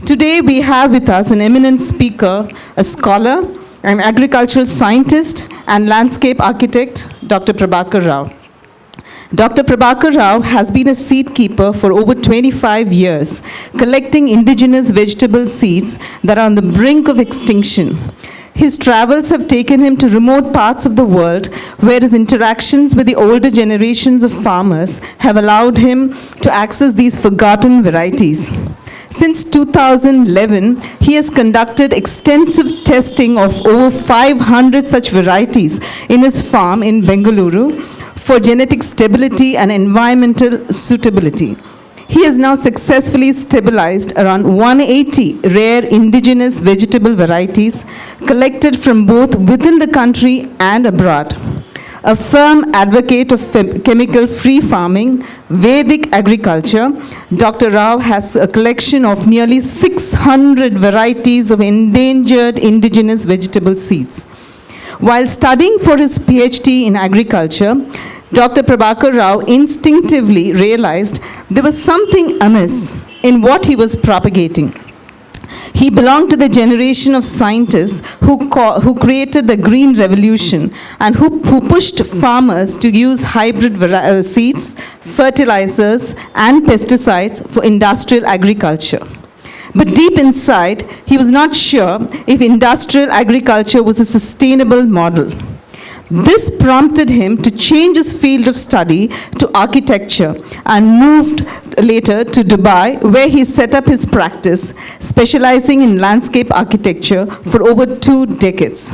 Today we have with us an eminent speaker, a scholar, an agricultural scientist and landscape architect, Dr. Prabhakar Rao. Dr. Prabhakar Rao has been a seed keeper for over 25 years, collecting indigenous vegetable seeds that are on the brink of extinction. His travels have taken him to remote parts of the world where his interactions with the older generations of farmers have allowed him to access these forgotten varieties. Since 2011, he has conducted extensive testing of over 500 such varieties in his farm in Bengaluru for genetic stability and environmental suitability. He has now successfully stabilized around 180 rare indigenous vegetable varieties collected from both within the country and abroad. A firm advocate of chemical-free farming, Vedic agriculture, Dr. Rao has a collection of nearly 600 varieties of endangered indigenous vegetable seeds. While studying for his PhD in agriculture, Dr. Prabhakar Rao instinctively realized there was something amiss in what he was propagating. He belonged to the generation of scientists who created the Green Revolution and who pushed farmers to use hybrid seeds, fertilizers, and pesticides for industrial agriculture. But deep inside, he was not sure if industrial agriculture was a sustainable model. This prompted him to change his field of study to architecture and moved later to Dubai, where he set up his practice, specializing in landscape architecture for over 2 decades.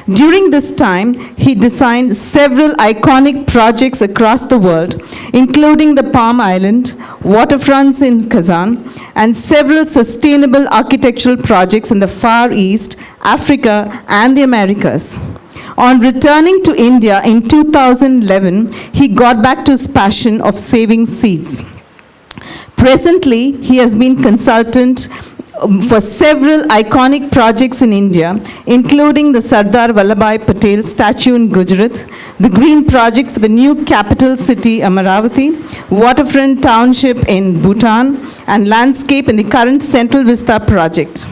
During this time, he designed several iconic projects across the world, including the Palm Island, waterfronts in Kazan, and several sustainable architectural projects in the Far East, Africa, and the Americas. On returning to India in 2011, he got back to his passion of saving seeds. Presently, he has been consultant for several iconic projects in India, including the Sardar Vallabhbhai Patel statue in Gujarat, the Green Project for the new capital city Amaravati, waterfront township in Bhutan, and landscape in the current Central Vista project.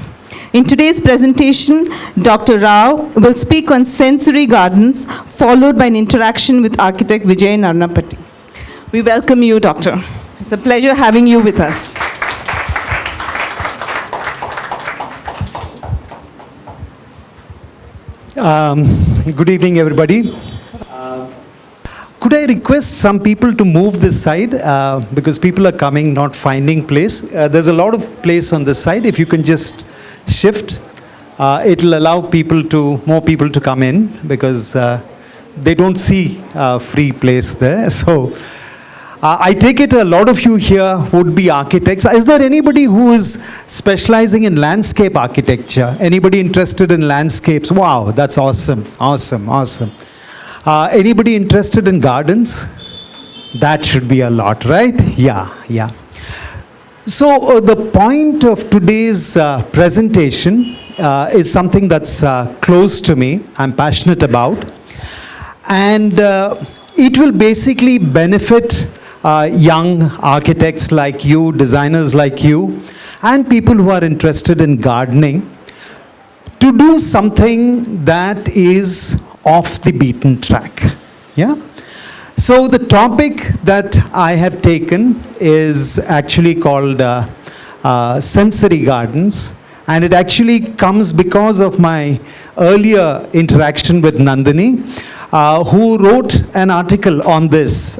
In today's presentation, Dr. Rao will speak on sensory gardens, followed by an interaction with architect Vijay Narnapatti. We welcome you, Doctor. It's a pleasure having you with us. Good evening, everybody. Could I request some people to move this side because people are coming, not finding place. There's a lot of place on this side. If you can just shift, it'll allow more people to come in because they don't see free place there. So I take it a lot of you here would be architects. Is there anybody who is specializing in landscape architecture? Anybody interested in landscapes? Wow, that's awesome, awesome, awesome. Anybody interested in gardens? That should be a lot, right? Yeah. So the point of today's presentation is something that's close to me, I'm passionate about, and it will basically benefit young architects like you, designers like you, and people who are interested in gardening to do something that is off the beaten track. Yeah? So the topic that I have taken is actually called sensory gardens, and it actually comes because of my earlier interaction with Nandhini, who wrote an article on this,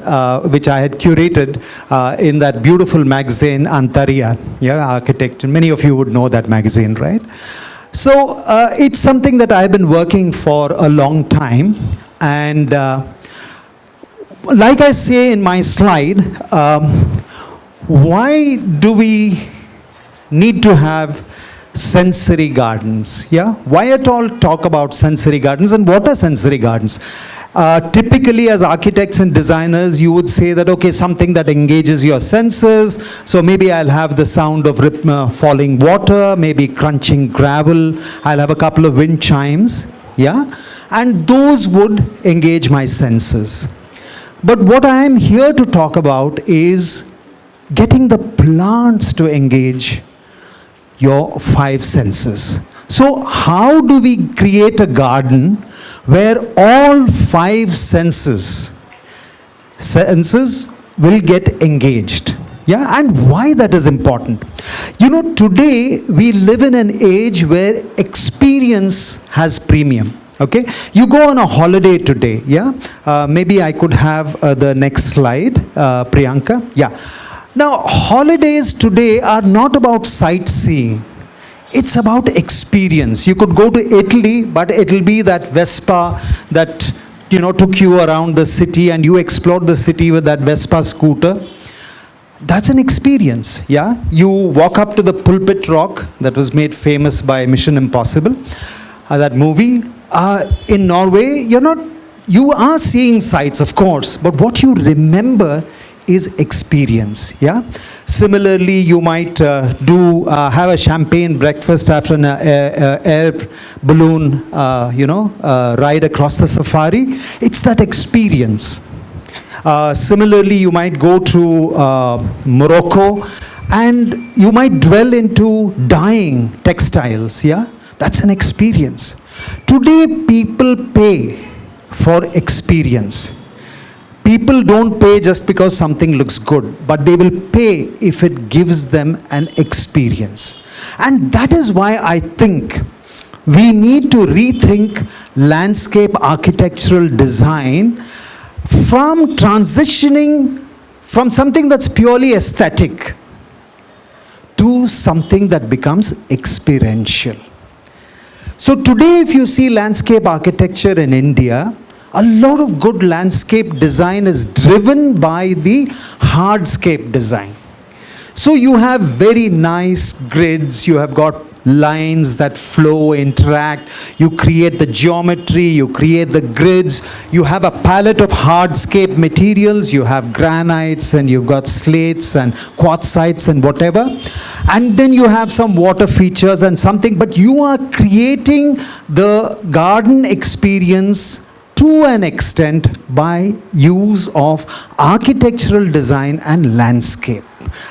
which I had curated in that beautiful magazine, Antariya, Architect. And many of you would know that magazine, right? So it's something that I've been working for a long time, and like I say in my slide, why do we need to have sensory gardens? Yeah, why at all talk about sensory gardens, and what are sensory gardens? Typically, as architects and designers, you would say that, okay, something that engages your senses. So maybe I'll have the sound of falling water, maybe crunching gravel. I'll have a couple of wind chimes, yeah? And those would engage my senses. But what I am here to talk about is getting the plants to engage your five senses. So how do we create a garden where all five senses will get engaged? Yeah, and why that is important. You know, today we live in an age where experience has premium. Okay, you go on a holiday today. Yeah, maybe I could have the next slide, Priyanka. Yeah. Now, holidays today are not about sightseeing. It's about experience. You could go to Italy, but it'll be that Vespa that, you know, took you around the city and you explored the city with that Vespa scooter. That's an experience, yeah? You walk up to the pulpit rock that was made famous by Mission Impossible, that movie. In Norway, you are seeing sights, of course, but what you remember is experience, yeah? Similarly, you might have a champagne breakfast after an air balloon, ride across the safari. It's that experience. Similarly, you might go to Morocco and you might dwell into dyeing textiles, yeah? That's an experience. Today, people pay for experience. People don't pay just because something looks good, but they will pay if it gives them an experience. And that is why I think we need to rethink landscape architectural design from transitioning from something that's purely aesthetic to something that becomes experiential. So today, if you see landscape architecture in India, a lot of good landscape design is driven by the hardscape design. So you have very nice grids, you have got lines that flow, interact, you create the geometry, you create the grids, you have a palette of hardscape materials, you have granites and you've got slates and quartzites and whatever, and then you have some water features and something, but you are creating the garden experience to an extent by use of architectural design and landscape,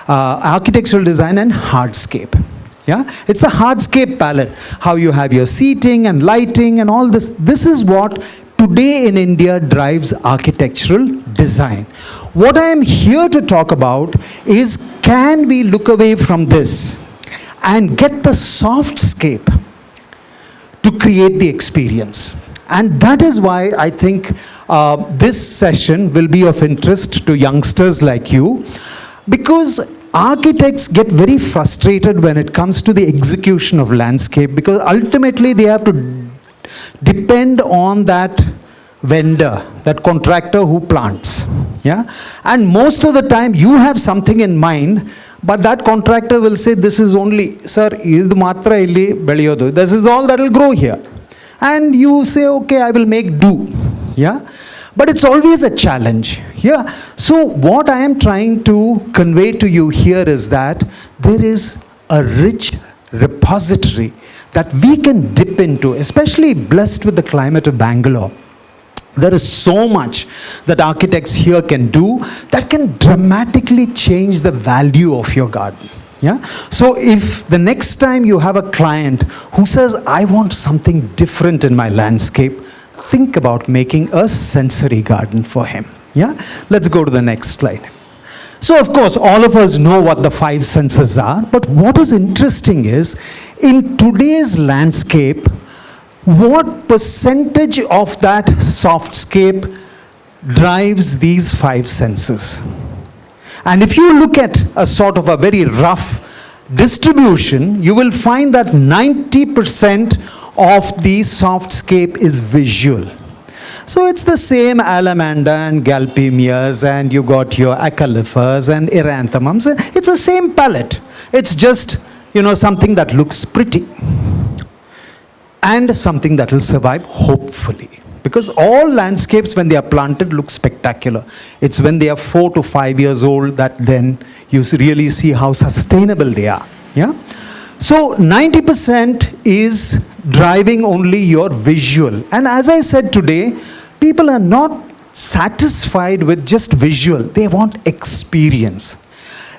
architectural design and hardscape. Yeah, it's the hardscape palette, how you have your seating and lighting and all this. This is what today in India drives architectural design. What I am here to talk about is, can we look away from this and get the softscape to create the experience? And that is why I think this session will be of interest to youngsters like you, because architects get very frustrated when it comes to the execution of landscape, because ultimately they have to depend on that vendor, that contractor who plants. Yeah? And most of the time you have something in mind, but that contractor will say, this is only, sir, idu matra illi beliyodu. This is all that will grow here. And you say, okay, I will make do. Yeah? But it's always a challenge. Yeah. So what I am trying to convey to you here is that there is a rich repository that we can dip into, especially blessed with the climate of Bangalore. There is so much that architects here can do that can dramatically change the value of your garden. Yeah? So if the next time you have a client who says, I want something different in my landscape, think about making a sensory garden for him. Yeah? Let's go to the next slide. So of course, all of us know what the five senses are, but what is interesting is, in today's landscape, what percentage of that softscape drives these five senses? And if you look at a sort of a very rough distribution, you will find that 90% of the softscape is visual. So it's the same allamanda and galpemias, and you got your acalyphas and eranthemums. It's the same palette. It's just, something that looks pretty and something that will survive, hopefully. Because all landscapes, when they are planted, look spectacular. It's when they are 4 to 5 years old that then you really see how sustainable they are. Yeah? So 90% is driving only your visual. And as I said today, people are not satisfied with just visual. They want experience.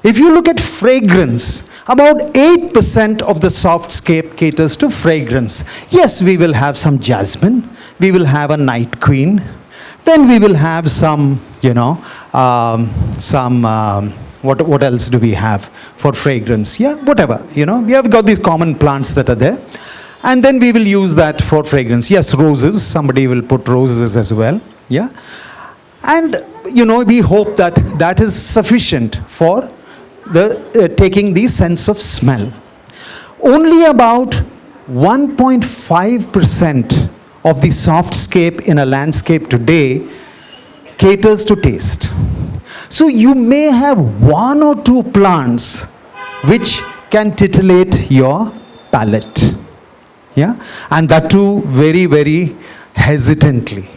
If you look at fragrance, About 8% of the softscape caters to fragrance. Yes, we will have some jasmine, we will have a night queen, then we will have some, what else do we have for fragrance? Yeah, whatever, we have got these common plants that are there. And then we will use that for fragrance. Yes, roses, somebody will put roses as well. Yeah. And, we hope that that is sufficient for taking the sense of smell. Only about 1.5% of the softscape in a landscape today caters to taste. So you may have one or two plants which can titillate your palate. Yeah? And that too very, very hesitantly.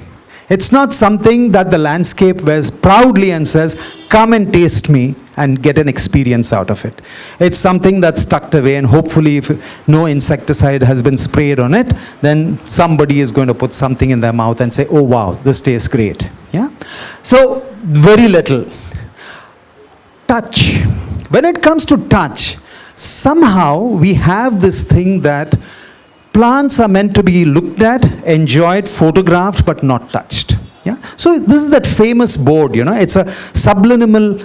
It's not something that the landscape wears proudly and says, come and taste me and get an experience out of it. It's something that's tucked away, and hopefully if no insecticide has been sprayed on it, then somebody is going to put something in their mouth and say, oh wow, this tastes great. Yeah? So very little. Touch. When it comes to touch, somehow we have this thing that plants are meant to be looked at, enjoyed, photographed, but not touched. Yeah? So this is that famous board, it's a subliminal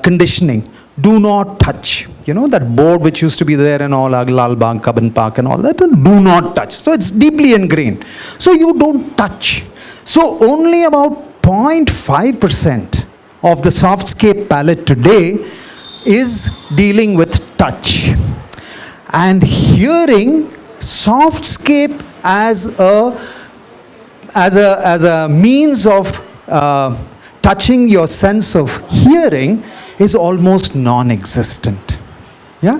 conditioning. Do not touch. That board which used to be there in all Lal Bagh, Cubbon Park and all that, do not touch. So it's deeply ingrained. So you don't touch. So only about 0.5% of the softscape palette today is dealing with touch. And hearing, softscape as a means of touching your sense of hearing is almost non-existent. Yeah?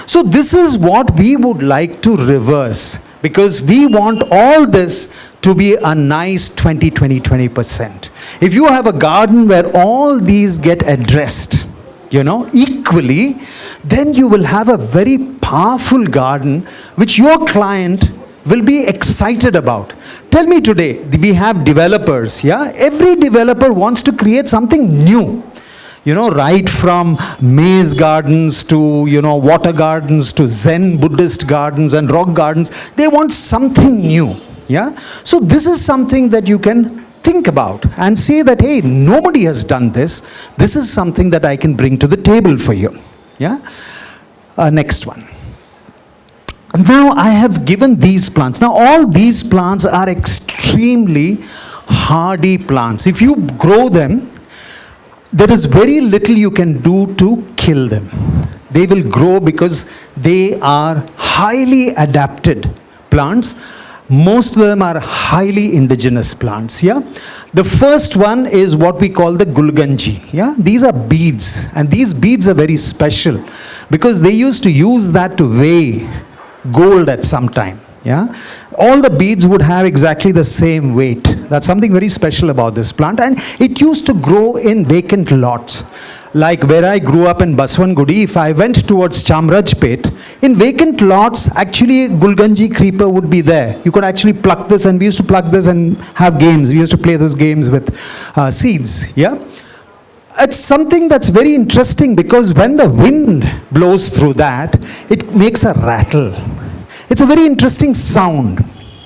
So this is what we would like to reverse, because we want all this to be a nice 20%. If you have a garden where all these get addressed, equally, then you will have a very powerful garden which your client will be excited about. Tell me today, we have developers, yeah? Every developer wants to create something new. Right from maze gardens to, water gardens to Zen Buddhist gardens and rock gardens. They want something new, yeah? So this is something that you can think about and say that, hey, nobody has done this. This is something that I can bring to the table for you. Yeah? Next one. Now I have given these plants. Now all these plants are extremely hardy plants. If you grow them, there is very little you can do to kill them. They will grow because they are highly adapted plants. Most of them are highly indigenous plants. Yeah, the first one is what we call the gulganji. Yeah, these are beads, and these beads are very special because they used to use that to weigh gold at some time. Yeah, all the beads would have exactly the same weight. That's something very special about this plant, and it used to grow in vacant lots. Like where I grew up in Baswangudi, if I went towards Chamrajpet, in vacant lots, actually Gulganji creeper would be there. You could actually pluck this, and we used to pluck this and have games. We used to play those games with seeds. Yeah, it's something that's very interesting because when the wind blows through that, it makes a rattle. It's a very interesting sound.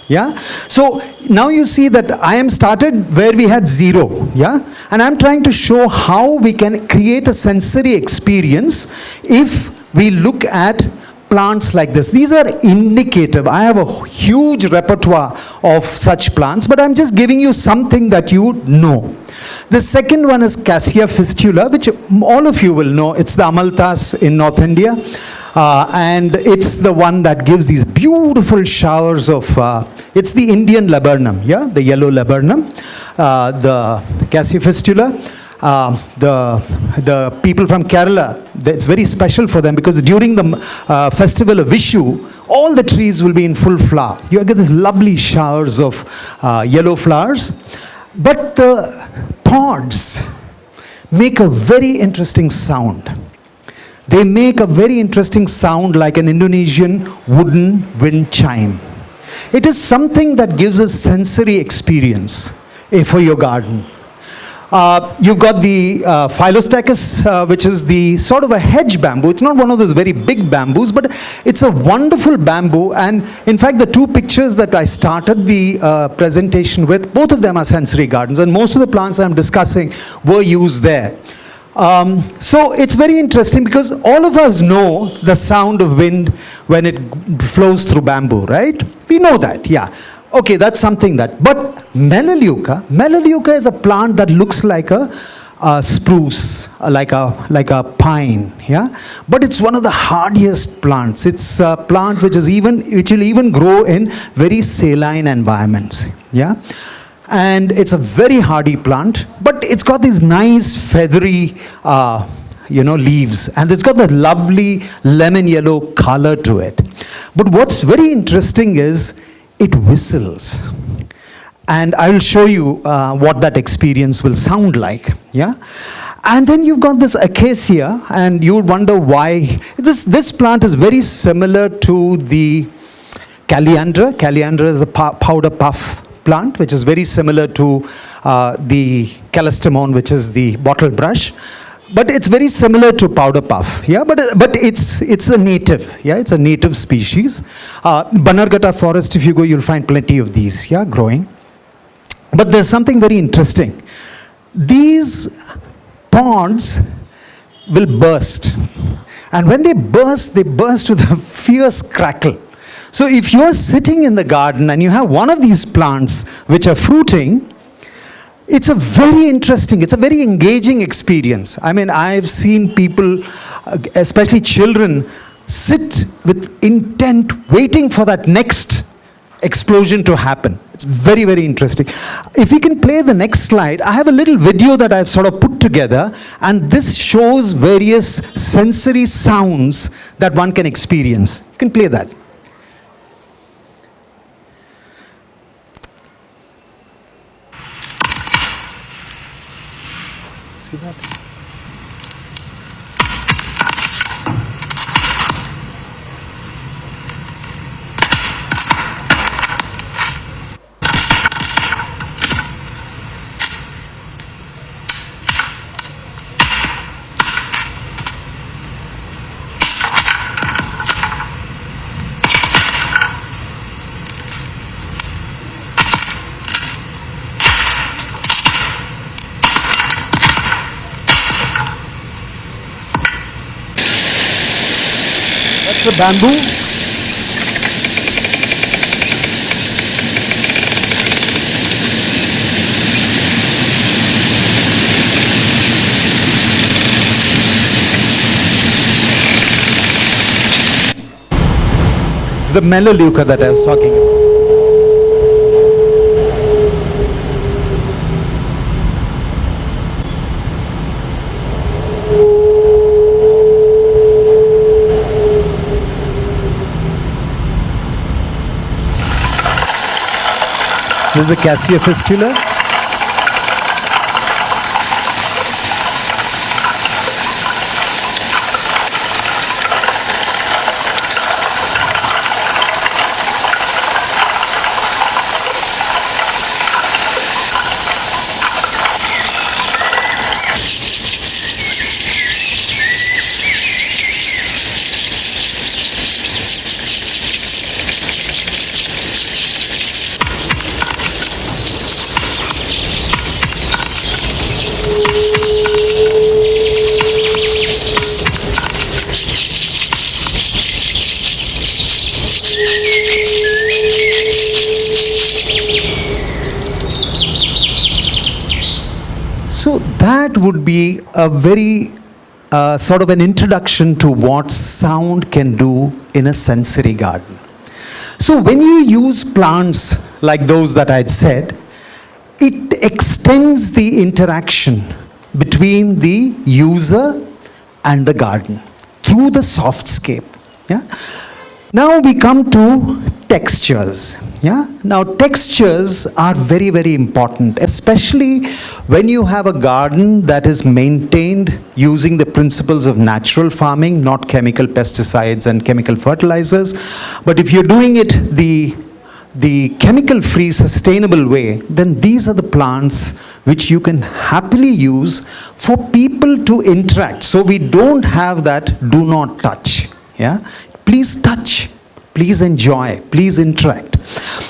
Yeah, so now you see that I am started where we had zero. Yeah, and I'm trying to show how we can create a sensory experience if we look at plants like this. These are indicative. I have a huge repertoire of such plants, but I'm just giving you something that you know. The second one is Cassia fistula, which all of you will know. It's the amalthas in North India. And it's the one that gives these beautiful showers of, it's the Indian laburnum, yeah, the yellow laburnum, the Cassia fistula. The people from Kerala, it's very special for them because during the festival of Vishu, all the trees will be in full flower. You get these lovely showers of yellow flowers. But the pods make a very interesting sound. They make a very interesting sound like an Indonesian wooden wind chime. It is something that gives a sensory experience for your garden. You've got the Philostachys, which is the sort of a hedge bamboo. It's not one of those very big bamboos, but it's a wonderful bamboo. And in fact, the two pictures that I started the presentation with, both of them are sensory gardens, and most of the plants I'm discussing were used there. So it's very interesting because all of us know the sound of wind when it flows through bamboo, right? We know that, yeah. Okay, that's something that. But Melaleuca is a plant that looks like a spruce, like a pine, yeah. But it's one of the hardiest plants. It's a plant which will even grow in very saline environments, yeah. And it's a very hardy plant, but it's got these nice feathery, leaves, and it's got that lovely lemon yellow color to it. But what's very interesting is it whistles. And I will show you what that experience will sound like, yeah? And then you've got this acacia, and you would wonder why. This plant is very similar to the Calliandra. Calliandra is a powder puff plant, which is very similar to the Callistemon, which is the bottle brush. But it's very similar to powder puff, yeah. But it's a native, yeah. It's a native species. Bannerghatta forest, if you go, you'll find plenty of these, yeah, growing. But there's something very interesting. These pods will burst, and when they burst with a fierce crackle. So if you're sitting in the garden and you have one of these plants which are fruiting, it's a very interesting, it's a very engaging experience. I mean, I've seen people, especially children, sit with intent, waiting for that next explosion to happen. It's very, very interesting. If we can play the next slide, I have a little video that I've sort of put together, and this shows various sensory sounds that one can experience. You can play that. See that? The bamboo. It's the Melaleuca that I was talking about. This is the Cassia fistula. So that would be a very sort of an introduction to what sound can do in a sensory garden. So when you use plants like those that I'd said, it extends the interaction between the user and the garden through the softscape. Yeah? Now we come to textures. Yeah? Now textures are very, very important, especially when you have a garden that is maintained using the principles of natural farming, not chemical pesticides and chemical fertilizers. But if you're doing it the the chemical-free, sustainable way, then these are the plants which you can happily use for people to interact. So we don't have that do not touch. Yeah? Please touch. Please enjoy. Please interact.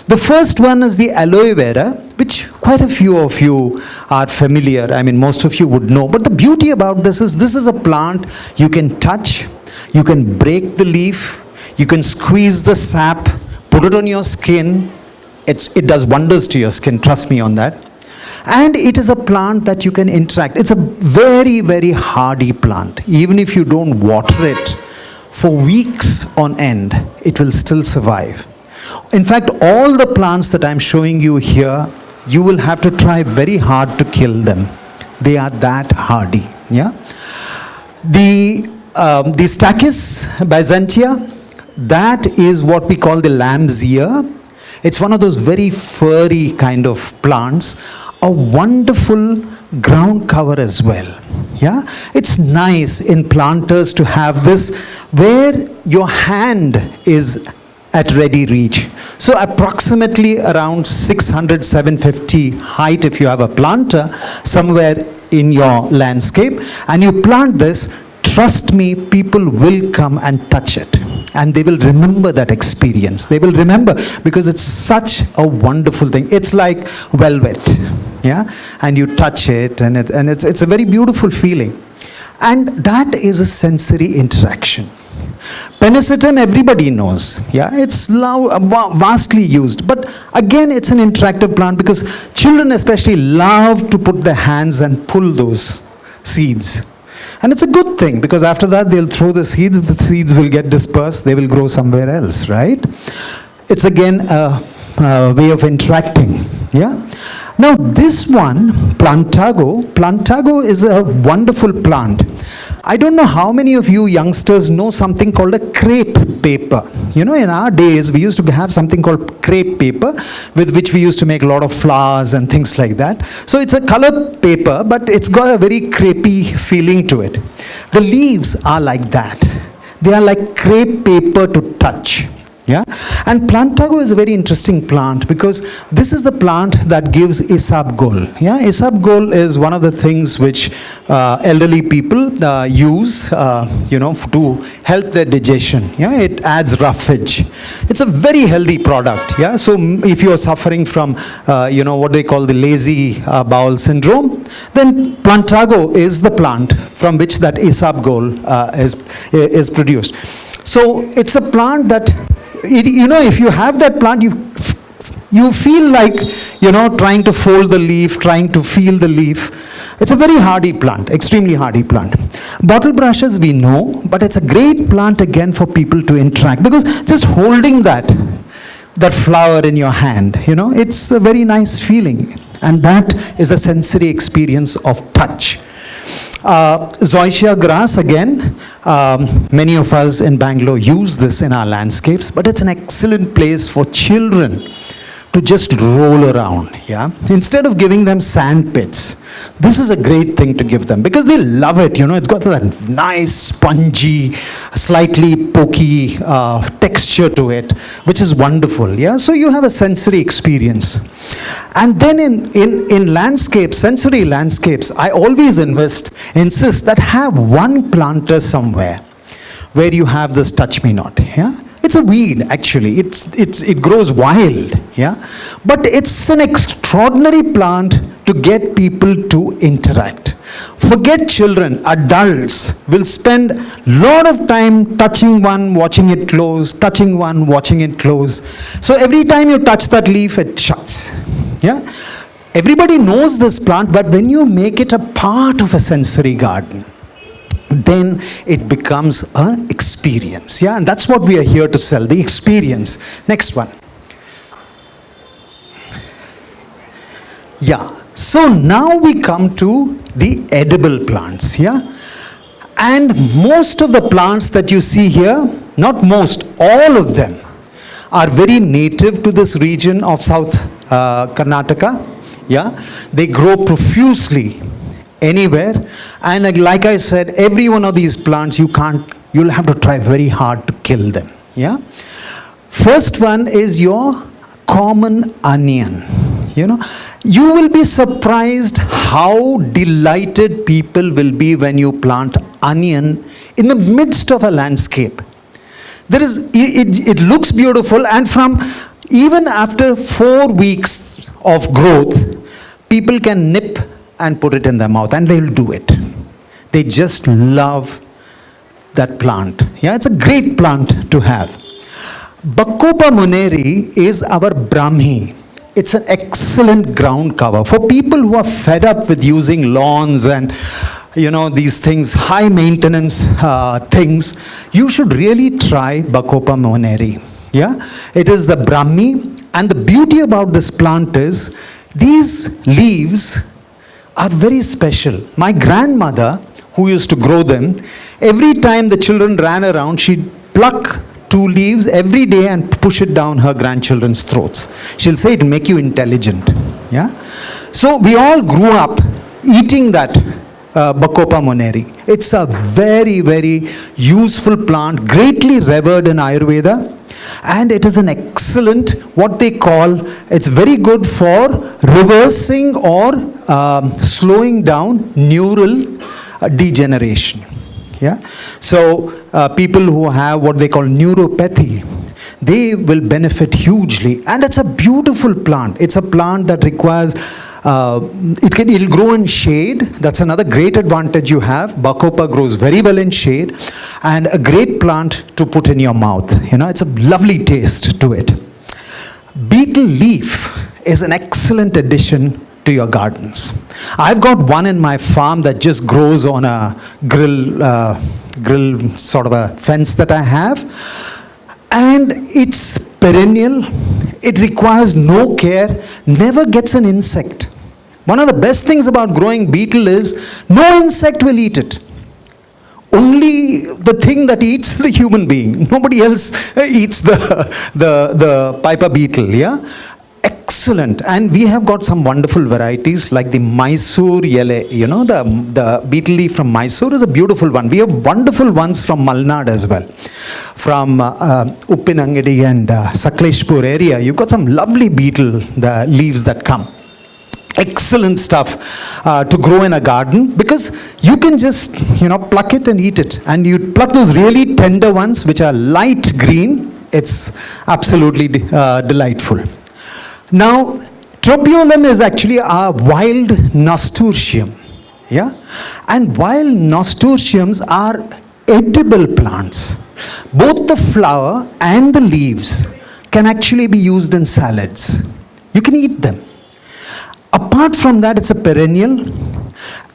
The first one is the aloe vera, which quite a few of you are familiar. I mean, most of you would know. But the beauty about this is a plant you can touch, you can break the leaf, you can squeeze the sap, put it on your skin. It does wonders to your skin, trust me on that. And it is a plant that you can interact. It's a very, very hardy plant. Even if you don't water it for weeks on end, it will still survive. In fact, all the plants that I'm showing you here, you will have to try very hard to kill them. They are that hardy. Yeah. The Stachys byzantia, that is what we call the lamb's ear. It's one of those very furry kind of plants. A wonderful ground cover as well. Yeah, it's nice in planters to have this where your hand is at ready reach. So approximately around 600, 750 height if you have a planter somewhere in your landscape and you plant this, trust me, people will come and touch it. And they will remember that experience. They will remember because it's such a wonderful thing. It's like velvet. Yeah, and you touch it, and it's a very beautiful feeling, and that is a sensory interaction. Penicetum, everybody knows. Yeah, it's vastly used, but again, it's an interactive plant because children especially love to put their hands and pull those seeds. And it's a good thing because after that they'll throw the seeds will get dispersed, they will grow somewhere else, right? It's again a way of interacting. Yeah. Now this one, Plantago is a wonderful plant. I don't know how many of you youngsters know something called a crepe paper. You know, in our days, we used to have something called crepe paper with which we used to make a lot of flowers and things like that. So it's a color paper, but it's got a very crepey feeling to it. The leaves are like that. They are like crepe paper to touch. Yeah, and Plantago is a very interesting plant because this is the plant that gives isabgol. Yeah, isabgol is one of the things which elderly people use, to help their digestion. Yeah, it adds roughage. It's a very healthy product. Yeah, so if you are suffering from, what they call the lazy bowel syndrome, then Plantago is the plant from which that isabgol is produced. So it's a plant that if you have that plant, you feel like, trying to fold the leaf, trying to feel the leaf. It's a very hardy plant, extremely hardy plant. Bottle brushes we know, but it's a great plant again for people to interact because just holding that flower in your hand, it's a very nice feeling. And that is a sensory experience of touch. Zoysia grass again, many of us in Bangalore use this in our landscapes, but it's an excellent place for children to just roll around. Yeah, instead of giving them sand pits, this is a great thing to give them because they love it. It's got that nice spongy, slightly pokey texture to it, which is wonderful. Yeah, so you have a sensory experience. And then in landscapes, sensory landscapes, I always insist that have one planter somewhere where you have this touch me not. Yeah, it's a weed actually. It grows wild. Yeah, but it's an extraordinary plant to get people to interact. Forget children, adults will spend a lot of time touching one, watching it close, touching one, watching it close. So every time you touch that leaf, it shuts. Yeah, everybody knows this plant, but when you make it a part of a sensory garden, then it becomes an experience. Yeah, and that's what we are here to sell, the experience. Next one. Yeah, so now we come to the edible plants. Yeah, and most of the plants that you see here, not most, all of them are very native to this region of South Karnataka. Yeah, they grow profusely anywhere, and like I said, every one of these plants you'll have to try very hard to kill them. Yeah, first one is your common onion. You will be surprised how delighted people will be when you plant onion in the midst of a landscape. It looks beautiful, and from even after 4 weeks of growth, people can nip and put it in their mouth, and they'll do it. They just love that plant. Yeah, it's a great plant to have. Bacopa moneri is our Brahmi. It's an excellent ground cover. For people who are fed up with using lawns and these things, high maintenance things, you should really try Bacopa moneri. Yeah, it is the Brahmi, and the beauty about this plant is these leaves are very special. My grandmother, who used to grow them, every time the children ran around, she'd pluck 2 leaves every day and push it down her grandchildren's throats. She'll say it'll make you intelligent. Yeah. So we all grew up eating that Bacopa moneri. It's a very, very useful plant, greatly revered in Ayurveda, and it is an excellent, what they call, it's very good for reversing or slowing down neural degeneration. Yeah. So people who have what they call neuropathy, they will benefit hugely. And it's a beautiful plant. It's a plant that requires, it'll grow in shade. That's another great advantage you have. Bacopa grows very well in shade, and a great plant to put in your mouth. It's a lovely taste to it. Beetle leaf is an excellent addition to your gardens. I've got one in my farm that just grows on a grill sort of a fence that I have, and it's perennial. It requires no care, never gets an insect. One of the best things about growing beetle is no insect will eat it. Only the thing that eats the human being. Nobody else eats the piper beetle. Yeah. Excellent. And we have got some wonderful varieties like the Mysore yele. The beetle leaf from Mysore is a beautiful one. We have wonderful ones from Malnad as well. From Uppinangadi and Sakleshpur area, you've got some lovely beetle the leaves that come. Excellent stuff to grow in a garden, because you can just pluck it and eat it. And you pluck those really tender ones which are light green. It's absolutely delightful. Now, Tropiolum is actually a wild nasturtium. Yeah? And wild nasturtiums are edible plants. Both the flower and the leaves can actually be used in salads. You can eat them. Apart from that, it's a perennial.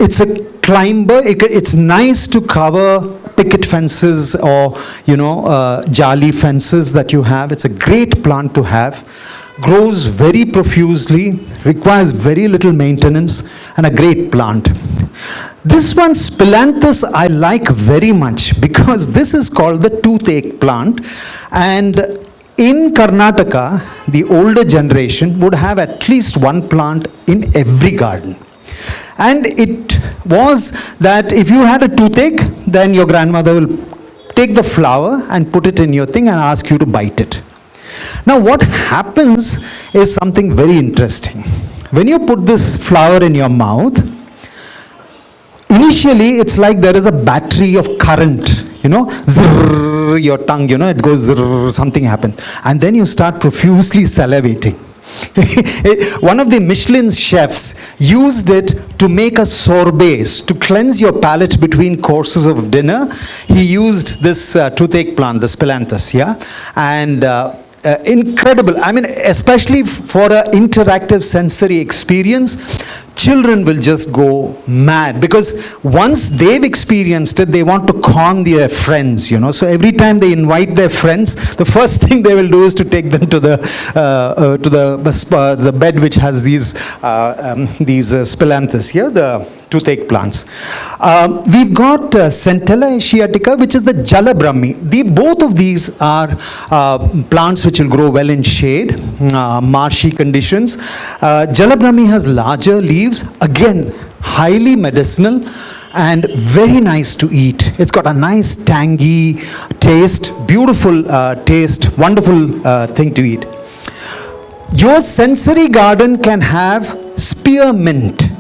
It's a climber. It's nice to cover picket fences or, jali fences that you have. It's a great plant to have. Grows very profusely, requires very little maintenance, and a great plant. This one, Spilanthes, I like very much because this is called the toothache plant, and in Karnataka, the older generation would have at least one plant in every garden. And it was that if you had a toothache, then your grandmother will take the flower and put it in your thing and ask you to bite it. Now what happens is something very interesting. When you put this flower in your mouth, initially it's like there is a battery of current, zrrr, your tongue, it goes zrrr, something happens. And then you start profusely salivating. One of the Michelin chefs used it to make a sorbet, to cleanse your palate between courses of dinner. He used this toothache plant, the Spilanthes, yeah? And incredible. I mean, especially for an interactive sensory experience, children will just go mad because once they've experienced it, they want to con their friends, So every time they invite their friends, the first thing they will do is to take them to the bed which has these Spilanthes here, the toothache plants. We've got Centella asiatica, which is the Jala Brahmi. Both of these are plants which will grow well in shade, marshy conditions. Jala Brahmi has larger leaves, again highly medicinal and very nice to eat. It's got a nice tangy taste, beautiful taste, wonderful thing to eat. Your sensory garden can have spearmint,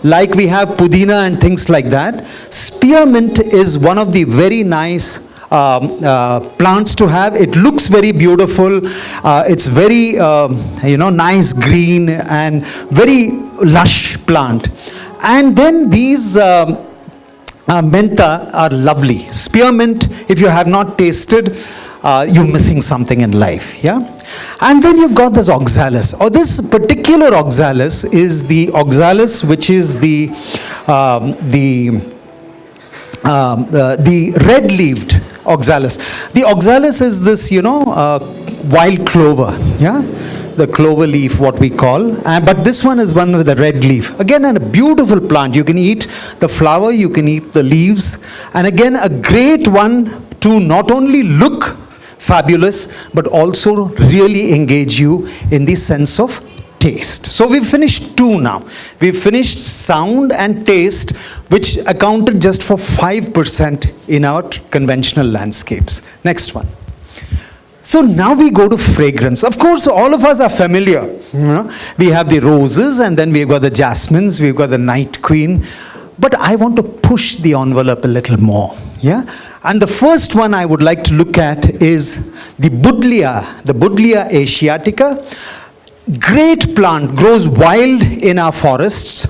like we have pudina and things like that. Spearmint is one of the very nice plants to have. It looks very beautiful. It's very, nice green and very lush plant. And then these mentha are lovely. Spearmint, if you have not tasted, you're missing something in life, yeah? And then you've got this oxalis. Or this particular oxalis is the oxalis which is the red-leaved oxalis. The oxalis is this, wild clover, yeah? The clover leaf, what we call. But this one is one with a red leaf. Again, a beautiful plant. You can eat the flower, you can eat the leaves. And again, a great one to not only look fabulous, but also really engage you in the sense of taste. So we've finished two now. We've finished sound and taste, which accounted just for 5% in our conventional landscapes. Next one. So now we go to fragrance. Of course, all of us are familiar. We have the roses, and then we've got the jasmines, we've got the night queen. But I want to push the envelope a little more. Yeah? And the first one I would like to look at is the Buddleia asiatica. Great plant, grows wild in our forests.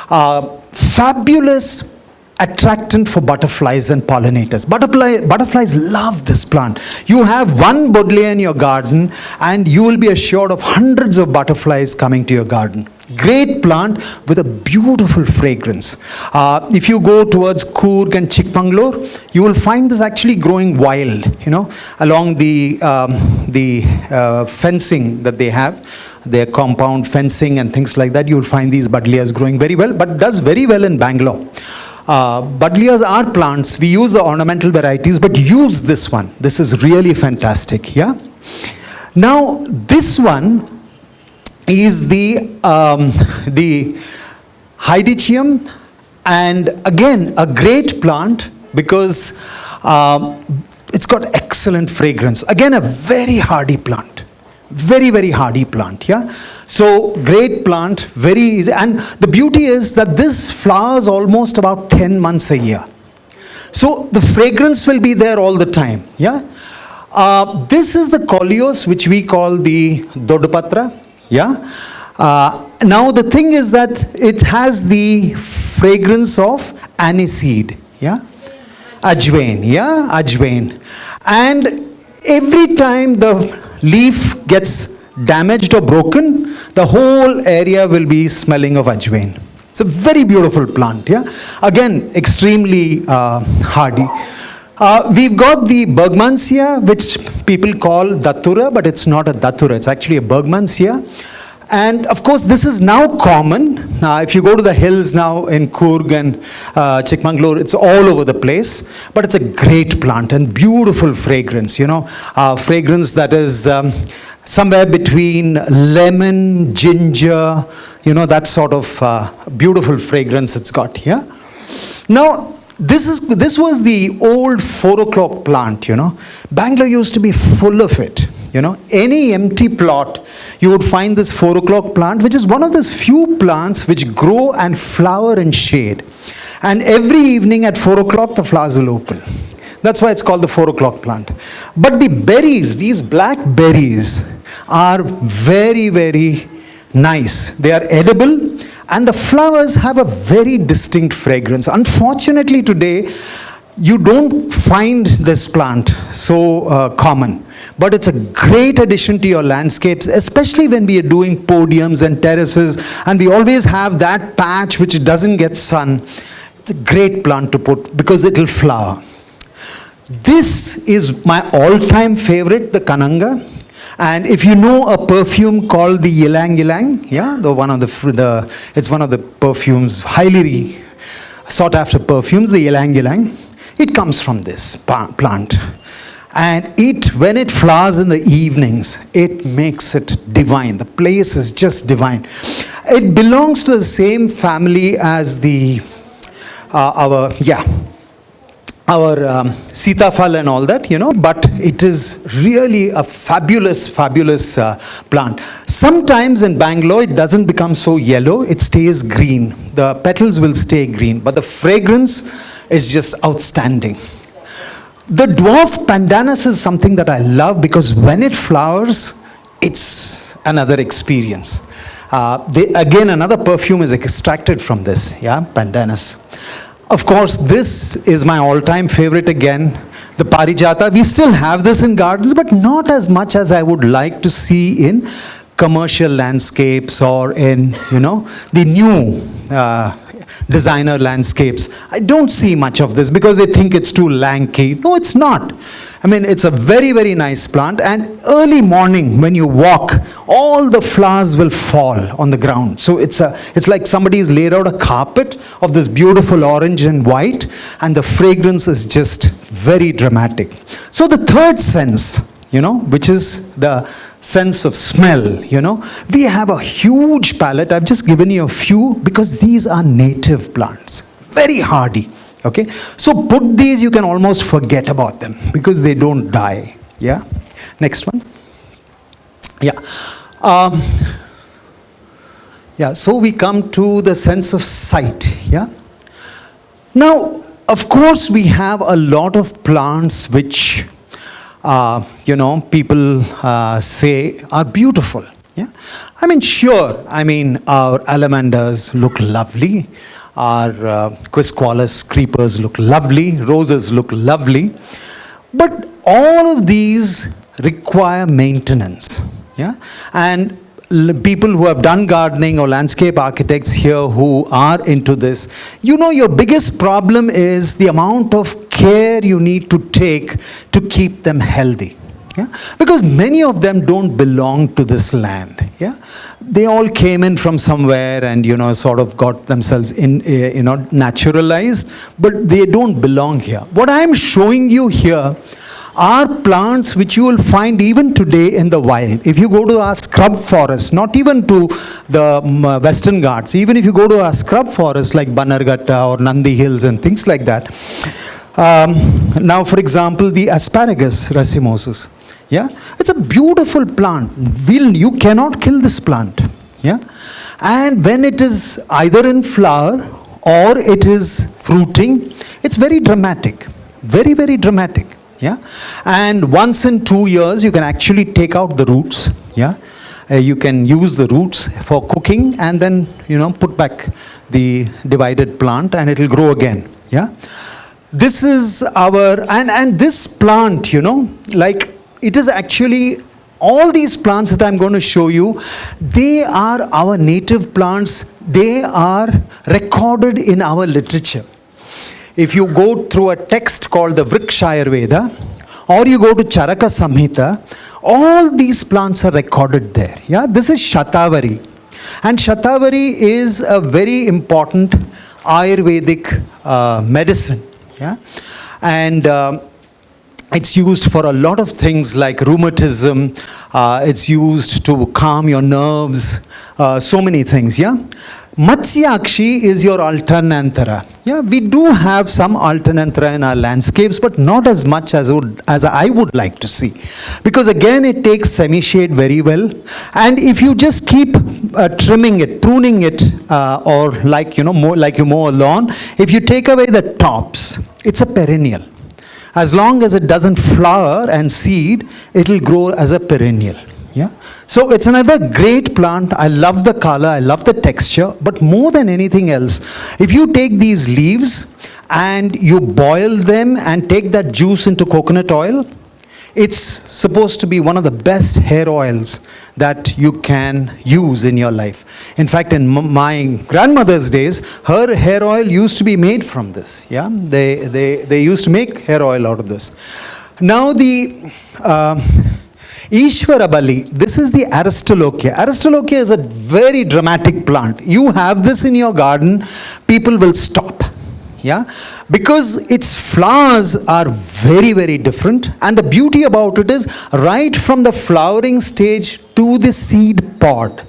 Fabulous attractant for butterflies and pollinators. Butterflies love this plant. You have one Buddleia in your garden and you will be assured of hundreds of butterflies coming to your garden. Great plant with a beautiful fragrance. If you go towards Coorg and Chikmagalur, you will find this actually growing wild, along the fencing that they have, their compound fencing and things like that. You will find these Buddleias growing very well, but does very well in Bangalore. Buddleias are plants. We use the ornamental varieties, but use this one. This is really fantastic. Yeah. Now this one is the Hydicium, and again a great plant because it's got excellent fragrance. Again, a very hardy plant. Very, very hardy plant, yeah. So great plant, very easy. And the beauty is that this flowers almost about 10 months a year. So the fragrance will be there all the time, yeah. This is the coleus, which we call the Dodapatra, yeah. Now the thing is that it has the fragrance of aniseed, yeah. Ajwain, yeah, ajwain. And every time the leaf gets damaged or broken, the whole area will be smelling of ajwain. It's a very beautiful plant, yeah. Again, extremely hardy. We've got the Bergmansia, which people call Datura, but it's not a Datura, it's actually a Bergmansia. And of course, this is now common. If you go to the hills now in Coorg and Chikmagalur, it's all over the place. But it's a great plant and beautiful fragrance, fragrance that is somewhere between lemon, ginger, that sort of beautiful fragrance it's got here. Now, this was the old 4 o'clock plant, Bangalore used to be full of it. Any empty plot, you would find this 4 o'clock plant, which is one of those few plants which grow and flower in shade. And every evening at 4 o'clock, the flowers will open. That's why it's called the 4 o'clock plant. But the berries, these black berries, are very, very nice. They are edible, and the flowers have a very distinct fragrance. Unfortunately, today, you don't find this plant so common. But it's a great addition to your landscapes, especially when we are doing podiums and terraces, and we always have that patch which doesn't get sun. It's a great plant to put because it will flower. This is my all-time favorite, the Kananga. And if you know a perfume called the Ylang Ylang, yeah, it's one of the perfumes, highly sought after perfumes, the Ylang Ylang. It comes from this plant. And when it flowers in the evenings, it makes it divine. The place is just divine. It belongs to the same family as our sitafal and all that, but it is really a fabulous, fabulous plant. Sometimes in Bangalore, it doesn't become so yellow, it stays green. The petals will stay green, but the fragrance is just outstanding. The dwarf pandanus is something that I love because when it flowers, it's another experience. Again, another perfume is extracted from this, pandanus. Of course, this is my all-time favorite again, the parijata. We still have this in gardens, but not as much as I would like to see in commercial landscapes or in, the new designer landscapes. I don't see much of this because they think it's too lanky. No, it's not. I mean, it's a very, very nice plant, and early morning when you walk, all the flowers will fall on the ground. So it's like somebody's laid out a carpet of this beautiful orange and white, and the fragrance is just very dramatic. So the third sense, which is the sense of smell, we have a huge palette. I've just given you a few because these are native plants, very hardy. Okay, so put these, you can almost forget about them because they don't die. Yeah, next one. Yeah, so we come to the sense of sight. Yeah, now of course we have a lot of plants which people say are beautiful. Yeah, I mean, sure, our alamanders look lovely. Our quisqualis creepers look lovely, roses look lovely, but all of these require maintenance. Yeah, and people who have done gardening or landscape architects here who are into this, your biggest problem is the amount of care you need to take to keep them healthy. Yeah? Because many of them don't belong to this land. Yeah? They all came in from somewhere and, sort of got themselves in, naturalized, but they don't belong here. What I'm showing you here are plants which you will find even today in the wild. If you go to our scrub forest, not even to the Western Ghats, even if you go to our scrub forest like Bannerghatta or Nandi Hills and things like that. Now, for example, the asparagus racemosus. Yeah, it's a beautiful plant. You cannot kill this plant. Yeah, and when it is either in flower or it is fruiting, it's very dramatic, very, very dramatic. Yeah, and once in 2 years you can actually take out the roots. Yeah, you can use the roots for cooking and then put back the divided plant and it will grow again. Yeah, this is our and this plant, like. It is actually, all these plants that I'm going to show you, they are our native plants. They are recorded in our literature. If you go through a text called the Vriksha Ayurveda, or you go to Charaka Samhita, all these plants are recorded there. Yeah, this is Shatavari. And Shatavari is a very important Ayurvedic medicine. Yeah, and it's used for a lot of things like rheumatism. It's used to calm your nerves. So many things. Yeah. Matsyakshi is your alternanthera. Yeah, we do have some alternanthera in our landscapes, but not as much as I would like to see, because again it takes semi-shade very well, and if you just keep trimming it, pruning it, or like you mow a lawn, if you take away the tops, it's a perennial. As long as it doesn't flower and seed, it will grow as a perennial. Yeah. So it's another great plant. I love the color, I love the texture, but more than anything else, if you take these leaves and you boil them and take that juice into coconut oil, it's supposed to be one of the best hair oils that you can use in your life. In fact, in my grandmother's days, her hair oil used to be made from this. Yeah, they used to make hair oil out of this. Now the Ishvara Bali, this is the Aristolochia. Aristolochia is a very dramatic plant. You have this in your garden, people will stop. Yeah, because its flowers are very, very different, and the beauty about it is right from the flowering stage to the seed pod,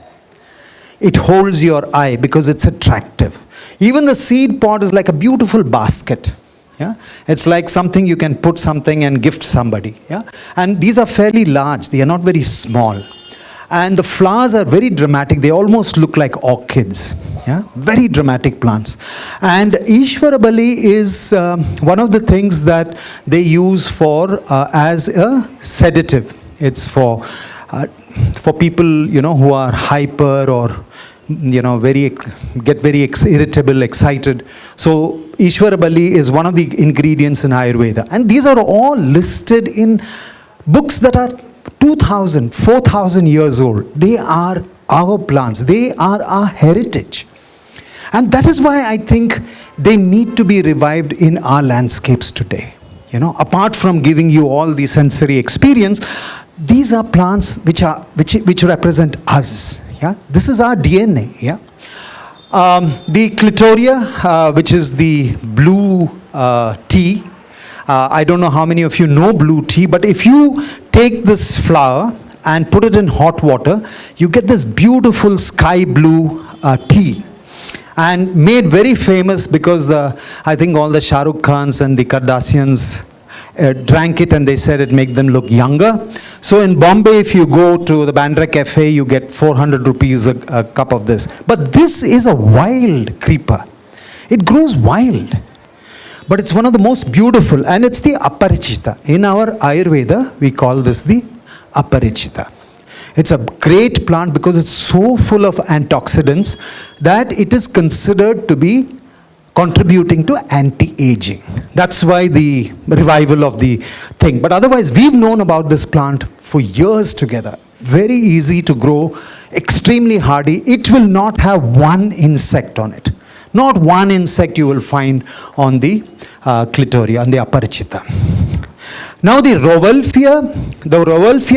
it holds your eye because it's attractive. Even the seed pod is like a beautiful basket. Yeah, it's like something you can put something and gift somebody. Yeah, and these are fairly large. They are not very small, and the flowers are very dramatic. They almost look like orchids. Yeah, very dramatic plants. And Ishwarabali is one of the things that they use for as a sedative. It's for people, who are hyper or get very irritable, excited. So Ishwarabali is one of the ingredients in Ayurveda. And these are all listed in books that are 2,000, 4,000 years old. They are our plants. They are our heritage. And that is why I think they need to be revived in our landscapes today. Apart from giving you all the sensory experience, these are plants which represent us. Yeah, this is our DNA. Yeah, the clitoria, which is the blue tea. I don't know how many of you know blue tea, but if you take this flower and put it in hot water, you get this beautiful sky blue tea, and made very famous because I think all the Shah Rukh Khans and the Kardashians drank it, and they said it made them look younger. So in Bombay, if you go to the Bandra Cafe, you get 400 rupees a cup of this. But this is a wild creeper. It grows wild. But it's one of the most beautiful, and it's the Aparichita. In our Ayurveda, we call this the Aparichita. It's a great plant because it's so full of antioxidants that it is considered to be contributing to anti-aging. That's why the revival of the thing. But otherwise, we've known about this plant for years together. Very easy to grow, extremely hardy. It will not have one insect on it. Not one insect you will find on the clitoria, on the Aparichita. Now the Rauwolfia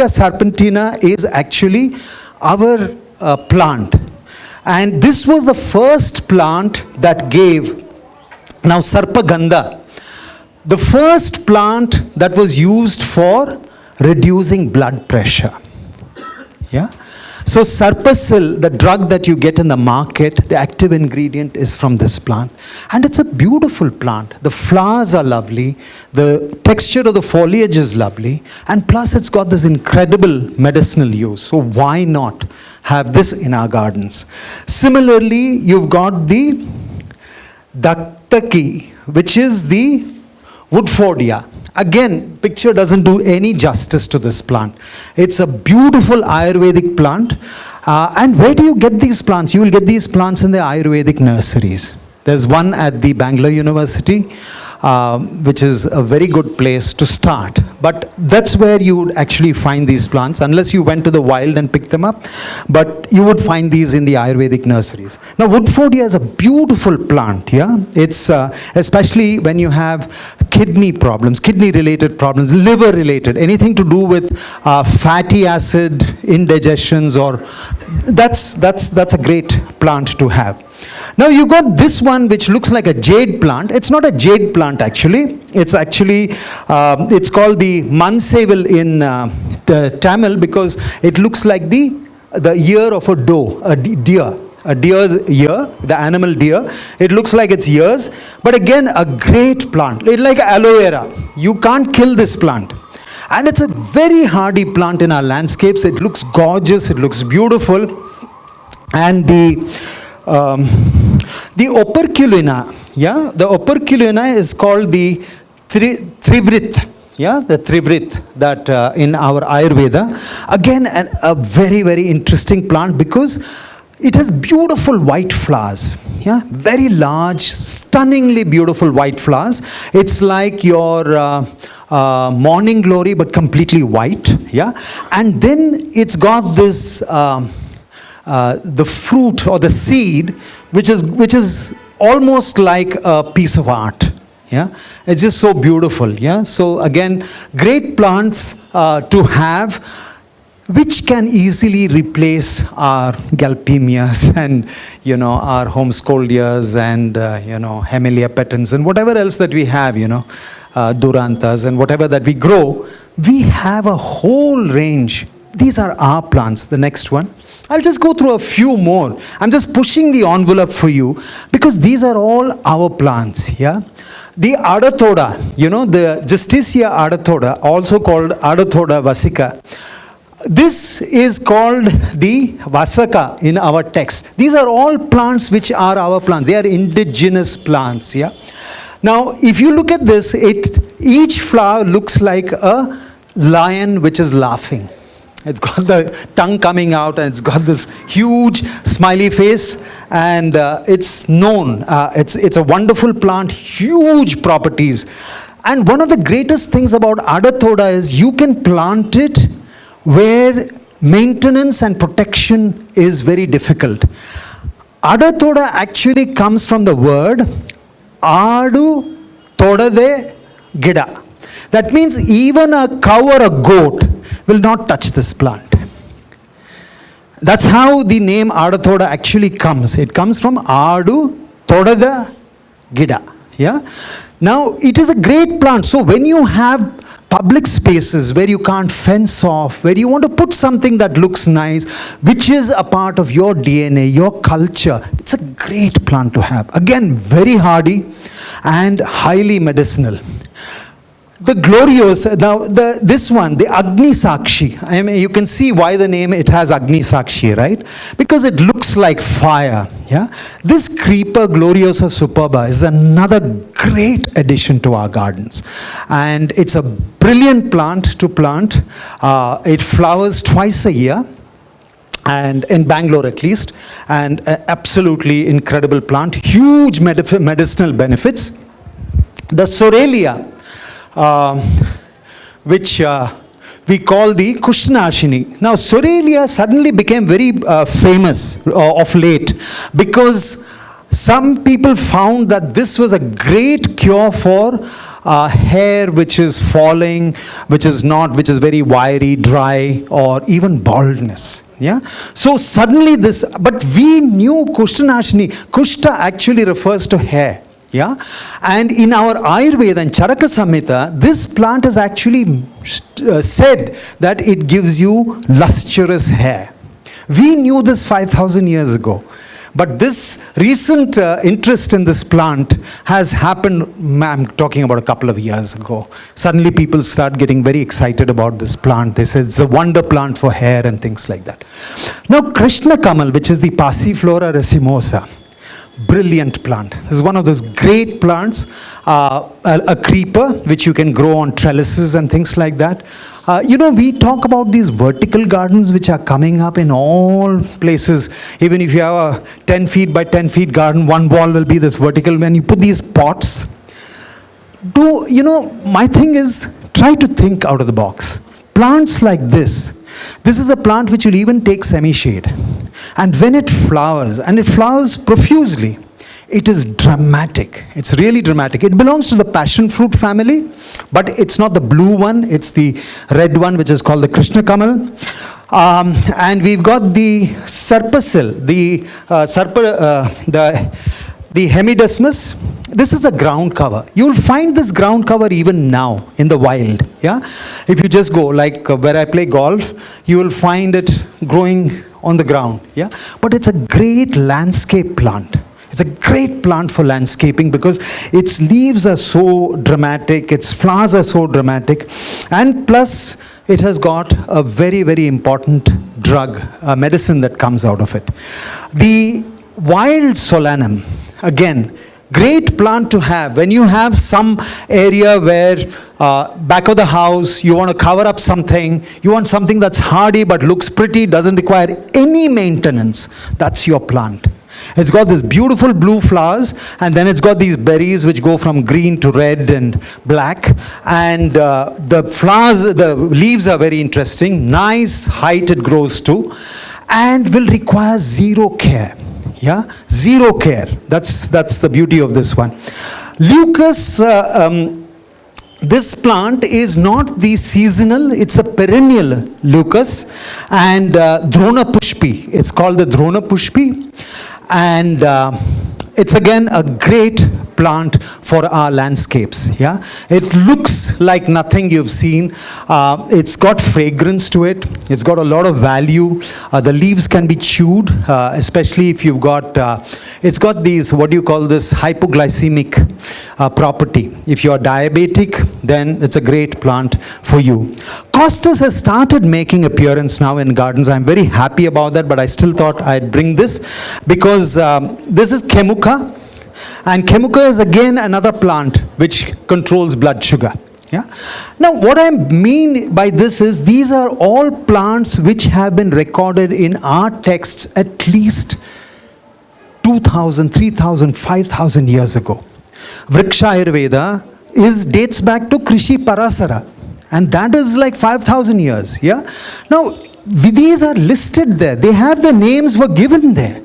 serpentina is actually our plant. And this was the first plant that gave, now Sarpagandha, the first plant that was used for reducing blood pressure. Yeah. So Sarpasil, the drug that you get in the market, the active ingredient is from this plant. And it's a beautiful plant. The flowers are lovely. The texture of the foliage is lovely. And plus it's got this incredible medicinal use. So why not have this in our gardens? Similarly, you've got the Dattaki, which is the Woodfordia. Again, picture doesn't do any justice to this plant. It's a beautiful Ayurvedic plant. And where do you get these plants? You will get these plants in the Ayurvedic nurseries. There's one at the Bangalore University, which is a very good place to start. But that's where you would actually find these plants, unless you went to the wild and picked them up. But you would find these in the Ayurvedic nurseries. Now, Woodfordia is a beautiful plant, yeah? It's especially when you have kidney problems, kidney-related problems, liver-related, anything to do with fatty acid indigestions, or that's a great plant to have. Now you got this one which looks like a jade plant. It's not a jade plant actually. It's actually, it's called the Mansevil in the Tamil because it looks like the ear of a doe, a deer. A deer's ear, the animal deer. It looks like its ears. But again, a great plant. It's like aloe vera. You can't kill this plant. And it's a very hardy plant in our landscapes. It looks gorgeous. It looks beautiful. And the operculina, yeah, the operculina is called the Trivrit, yeah, the Trivrit that in our Ayurveda. Again, a very, very interesting plant because it has beautiful white flowers, yeah, very large, stunningly beautiful white flowers. It's like your morning glory, but completely white, yeah. And then it's got this the fruit or the seed, which is almost like a piece of art. Yeah, it's just so beautiful. Yeah, so again, great plants to have, which can easily replace our galpemias and our homescoldias and Hemelia petens and whatever else that we have. Durantas and whatever that we grow. We have a whole range. These are our plants. The next one. I'll just go through a few more. I'm just pushing the envelope for you because these are all our plants, yeah. The Adathoda, the Justicia Adathoda, also called Adathoda vasica. This is called the Vasaka in our text. These are all plants which are our plants. They are indigenous plants. Yeah. Now, if you look at this, each flower looks like a lion which is laughing. It's got the tongue coming out and it's got this huge smiley face, and it's known. It's a wonderful plant, huge properties. And one of the greatest things about Adathoda is you can plant it where maintenance and protection is very difficult. Adathoda actually comes from the word Adu Todade Gida. That means even a cow or a goat will not touch this plant. That's how the name Adathoda actually comes. It comes from Adu Todada Gida. Yeah. Now it is a great plant. So when you have public spaces where you can't fence off, where you want to put something that looks nice, which is a part of your DNA, your culture, it's a great plant to have. Again, very hardy and highly medicinal. The glorious, this one, the Agni Sakshi. I mean, you can see why the name, it has Agni Sakshi, right? Because it looks like fire. Yeah. This creeper Gloriosa superba is another great addition to our gardens, and it's a brilliant plant to plant. It flowers twice a year, and in Bangalore at least, and absolutely incredible plant. Huge medicinal benefits. The Sorelia, which we call the Kushnashini. Now, Sorelia suddenly became very famous of late because some people found that this was a great cure for hair which is falling, which is very wiry, dry, or even baldness. Yeah. So suddenly but we knew Kushnashini. Kushta actually refers to hair. Yeah, and in our Ayurveda and Charaka Samhita, this plant is actually said that it gives you lustrous hair. We knew this 5,000 years ago, but this recent interest in this plant has happened, I'm talking about a couple of years ago. Suddenly people start getting very excited about this plant. They say it's a wonder plant for hair and things like that. Now, Krishna Kamal, which is the Passiflora racemosa, brilliant plant. This is one of those great plants, a creeper which you can grow on trellises and things like that. We talk about these vertical gardens which are coming up in all places. Even if you have a 10 feet by 10 feet garden, one wall will be this vertical. When you put these pots, my thing is try to think out of the box. Plants like this is a plant which will even take semi-shade. And when it flowers, and it flowers profusely, it is dramatic. It's really dramatic. It belongs to the passion fruit family, but it's not the blue one. It's the red one, which is called the Krishna Kamal. And we've got the Sarpasil, the Hemidesmus. This is a ground cover. You'll find this ground cover even now in the wild. Yeah, if you just go like where I play golf, you will find it growing on the ground. Yeah, but it's a great landscape plant. It's a great plant for landscaping because its leaves are so dramatic, its flowers are so dramatic, and plus it has got a very, very important drug, medicine that comes out of it. The wild solanum, again, great plant to have when you have some area where back of the house you want to cover up something, you want something that's hardy but looks pretty, doesn't require any maintenance. That's your plant. It's got this beautiful blue flowers, and then it's got these berries which go from green to red and black, and the flowers, the leaves are very interesting, nice height it grows to, and will require zero care. Yeah, zero care. That's the beauty of this one. Lucas, this plant is not the seasonal, it's a perennial Lucas, and Drona Pushpi. It's called the Drona Pushpi, and it's again a great plant for our landscapes. Yeah, it looks like nothing you've seen. It's got fragrance to it. It's got a lot of value. The leaves can be chewed, especially if you've got. It's got these, what do you call this, hypoglycemic property. If you are diabetic, then it's a great plant for you. Costus has started making appearance now in gardens. I'm very happy about that, but I still thought I'd bring this because this is Kemuka, and Kemuka is again another plant which controls blood sugar. Yeah. Now, what I mean by this is these are all plants which have been recorded in our texts at least 2,000, 3,000, 5,000 years ago. Vriksha Ayurveda dates back to Krishi Parasara, and that is like 5,000 years. Yeah. Now, these are listed there. They have the names were given there.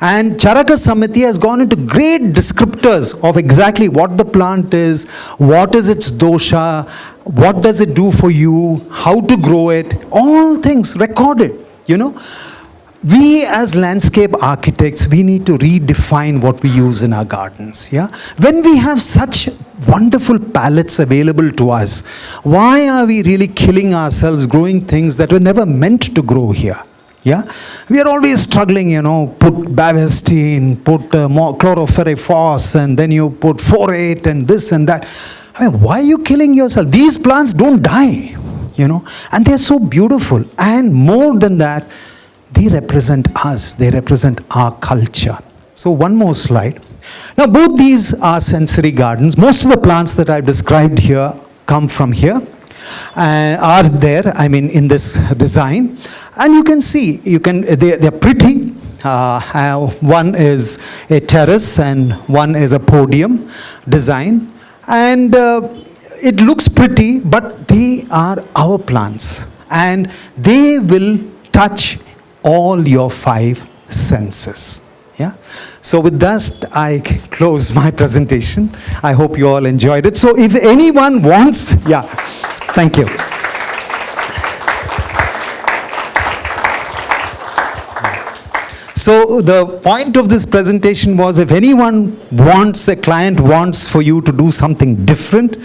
And Charaka Samiti has gone into great descriptors of exactly what the plant is, what is its dosha, what does it do for you, how to grow it, all things recorded, you know. We as landscape architects, we need to redefine what we use in our gardens. Yeah, when we have such wonderful palettes available to us, why are we really killing ourselves growing things that were never meant to grow here? Yeah, we are always struggling, you know, put bavestine, put chlorophyrifos, and then you put phorate and this and that. I mean, why are you killing yourself? These plants don't die, you know, and they're so beautiful. And more than that, they represent us, they represent our culture. So one more slide. Now both these are sensory gardens. Most of the plants that I've described here come from here, are there, I mean, in this design. And you can see, they're pretty. One is a terrace and one is a podium design. And it looks pretty, but they are our plants. And they will touch all your 5 senses. Yeah. So with that, I close my presentation. I hope you all enjoyed it. So if anyone wants, yeah, thank you. So the point of this presentation was, if anyone wants, a client wants for you to do something different,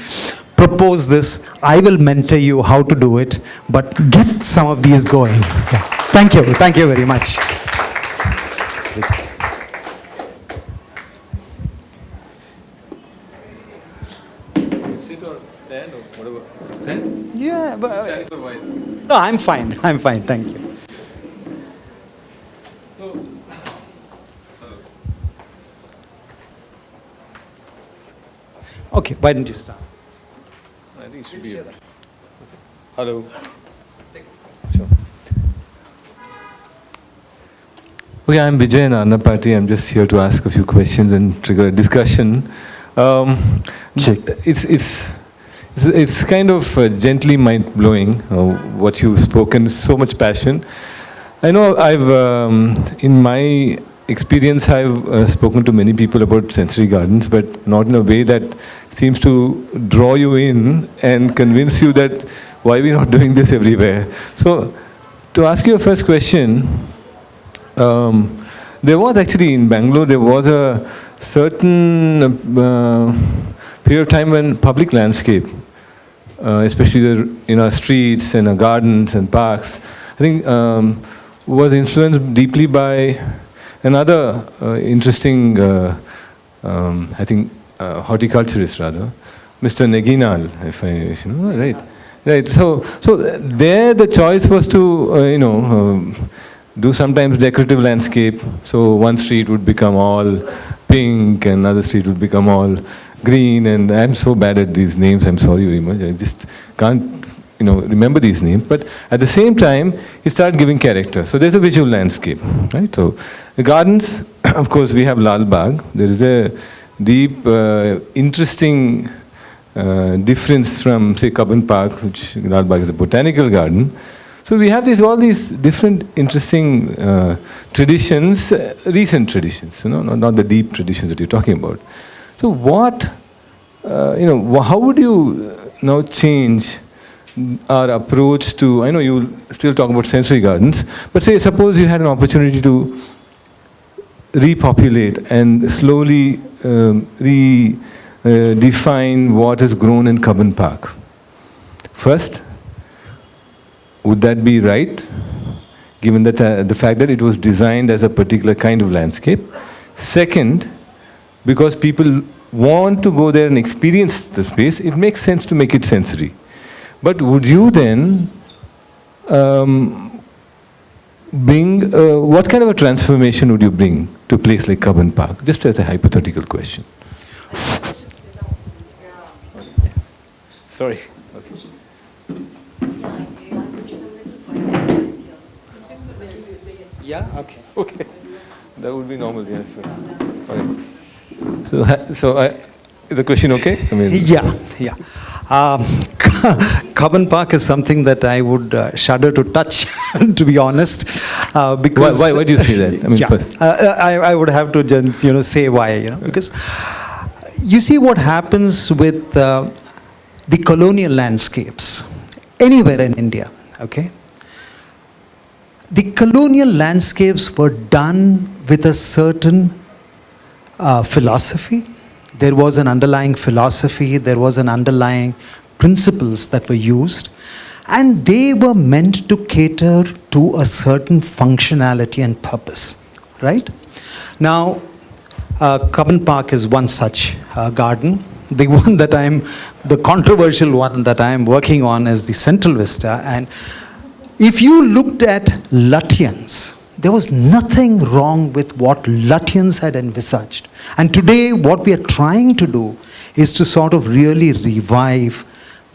propose this. I will mentor you how to do it, but get some of these going. Yeah. Thank you. Thank you very much. Yeah, but no, I'm fine. I'm fine. Thank you. Okay, why don't you start? I think it should be. Hello. Sure. Okay, I'm Vijay Narnapatti. I'm just here to ask a few questions and trigger a discussion. It's kind of gently mind-blowing what you've spoken, so much passion. I know in my experience, I've spoken to many people about sensory gardens, but not in a way that seems to draw you in and convince you that why we're not doing this everywhere. So, to ask you a first question, there was actually in Bangalore, there was a certain period of time when public landscape, especially in our streets and our gardens and parks, I think was influenced deeply by another interesting, I think, horticulturist rather, Mr. Neginal, if you know, right? Right. So there the choice was to, do sometimes decorative landscape. So one street would become all pink, and another street would become all green. And I'm so bad at these names. I'm sorry very much. I just can't, remember these names. But at the same time, it started giving character. So there's a visual landscape, right? So the gardens, of course, we have Lal Bagh. There is a deep, interesting difference from, say, Cubbon Park, which Lal Bagh is a botanical garden. So we have all these different interesting traditions, recent traditions, not the deep traditions that you're talking about. So what, how would you now change our approach to, I know you still talk about sensory gardens, but suppose you had an opportunity to repopulate and slowly define what is grown in Cubbon Park. First, would that be right, given that the fact that it was designed as a particular kind of landscape? Second, because people want to go there and experience the space, it makes sense to make it sensory. But would you then bring, what kind of a transformation would you bring to a place like Cubbon Park? Just as a hypothetical question. Sorry. Okay. Yeah, okay. Okay. That would be normal, yes. All right. Is the question okay? I mean, Yeah. Cubbon Park is something that I would shudder to touch, to be honest. Because why do you say that? I mean, first. I would have to just, say why. Because you see what happens with the colonial landscapes anywhere in India. Okay. The colonial landscapes were done with a certain philosophy. There was an underlying philosophy, there was an underlying principles that were used, and they were meant to cater to a certain functionality and purpose, right? Now, Cubbon Park is one such garden. The one that the controversial one that I am working on is the Central Vista, and if you looked at Lutyens, there was nothing wrong with what Lutyens had envisaged. And today, what we are trying to do is to sort of really revive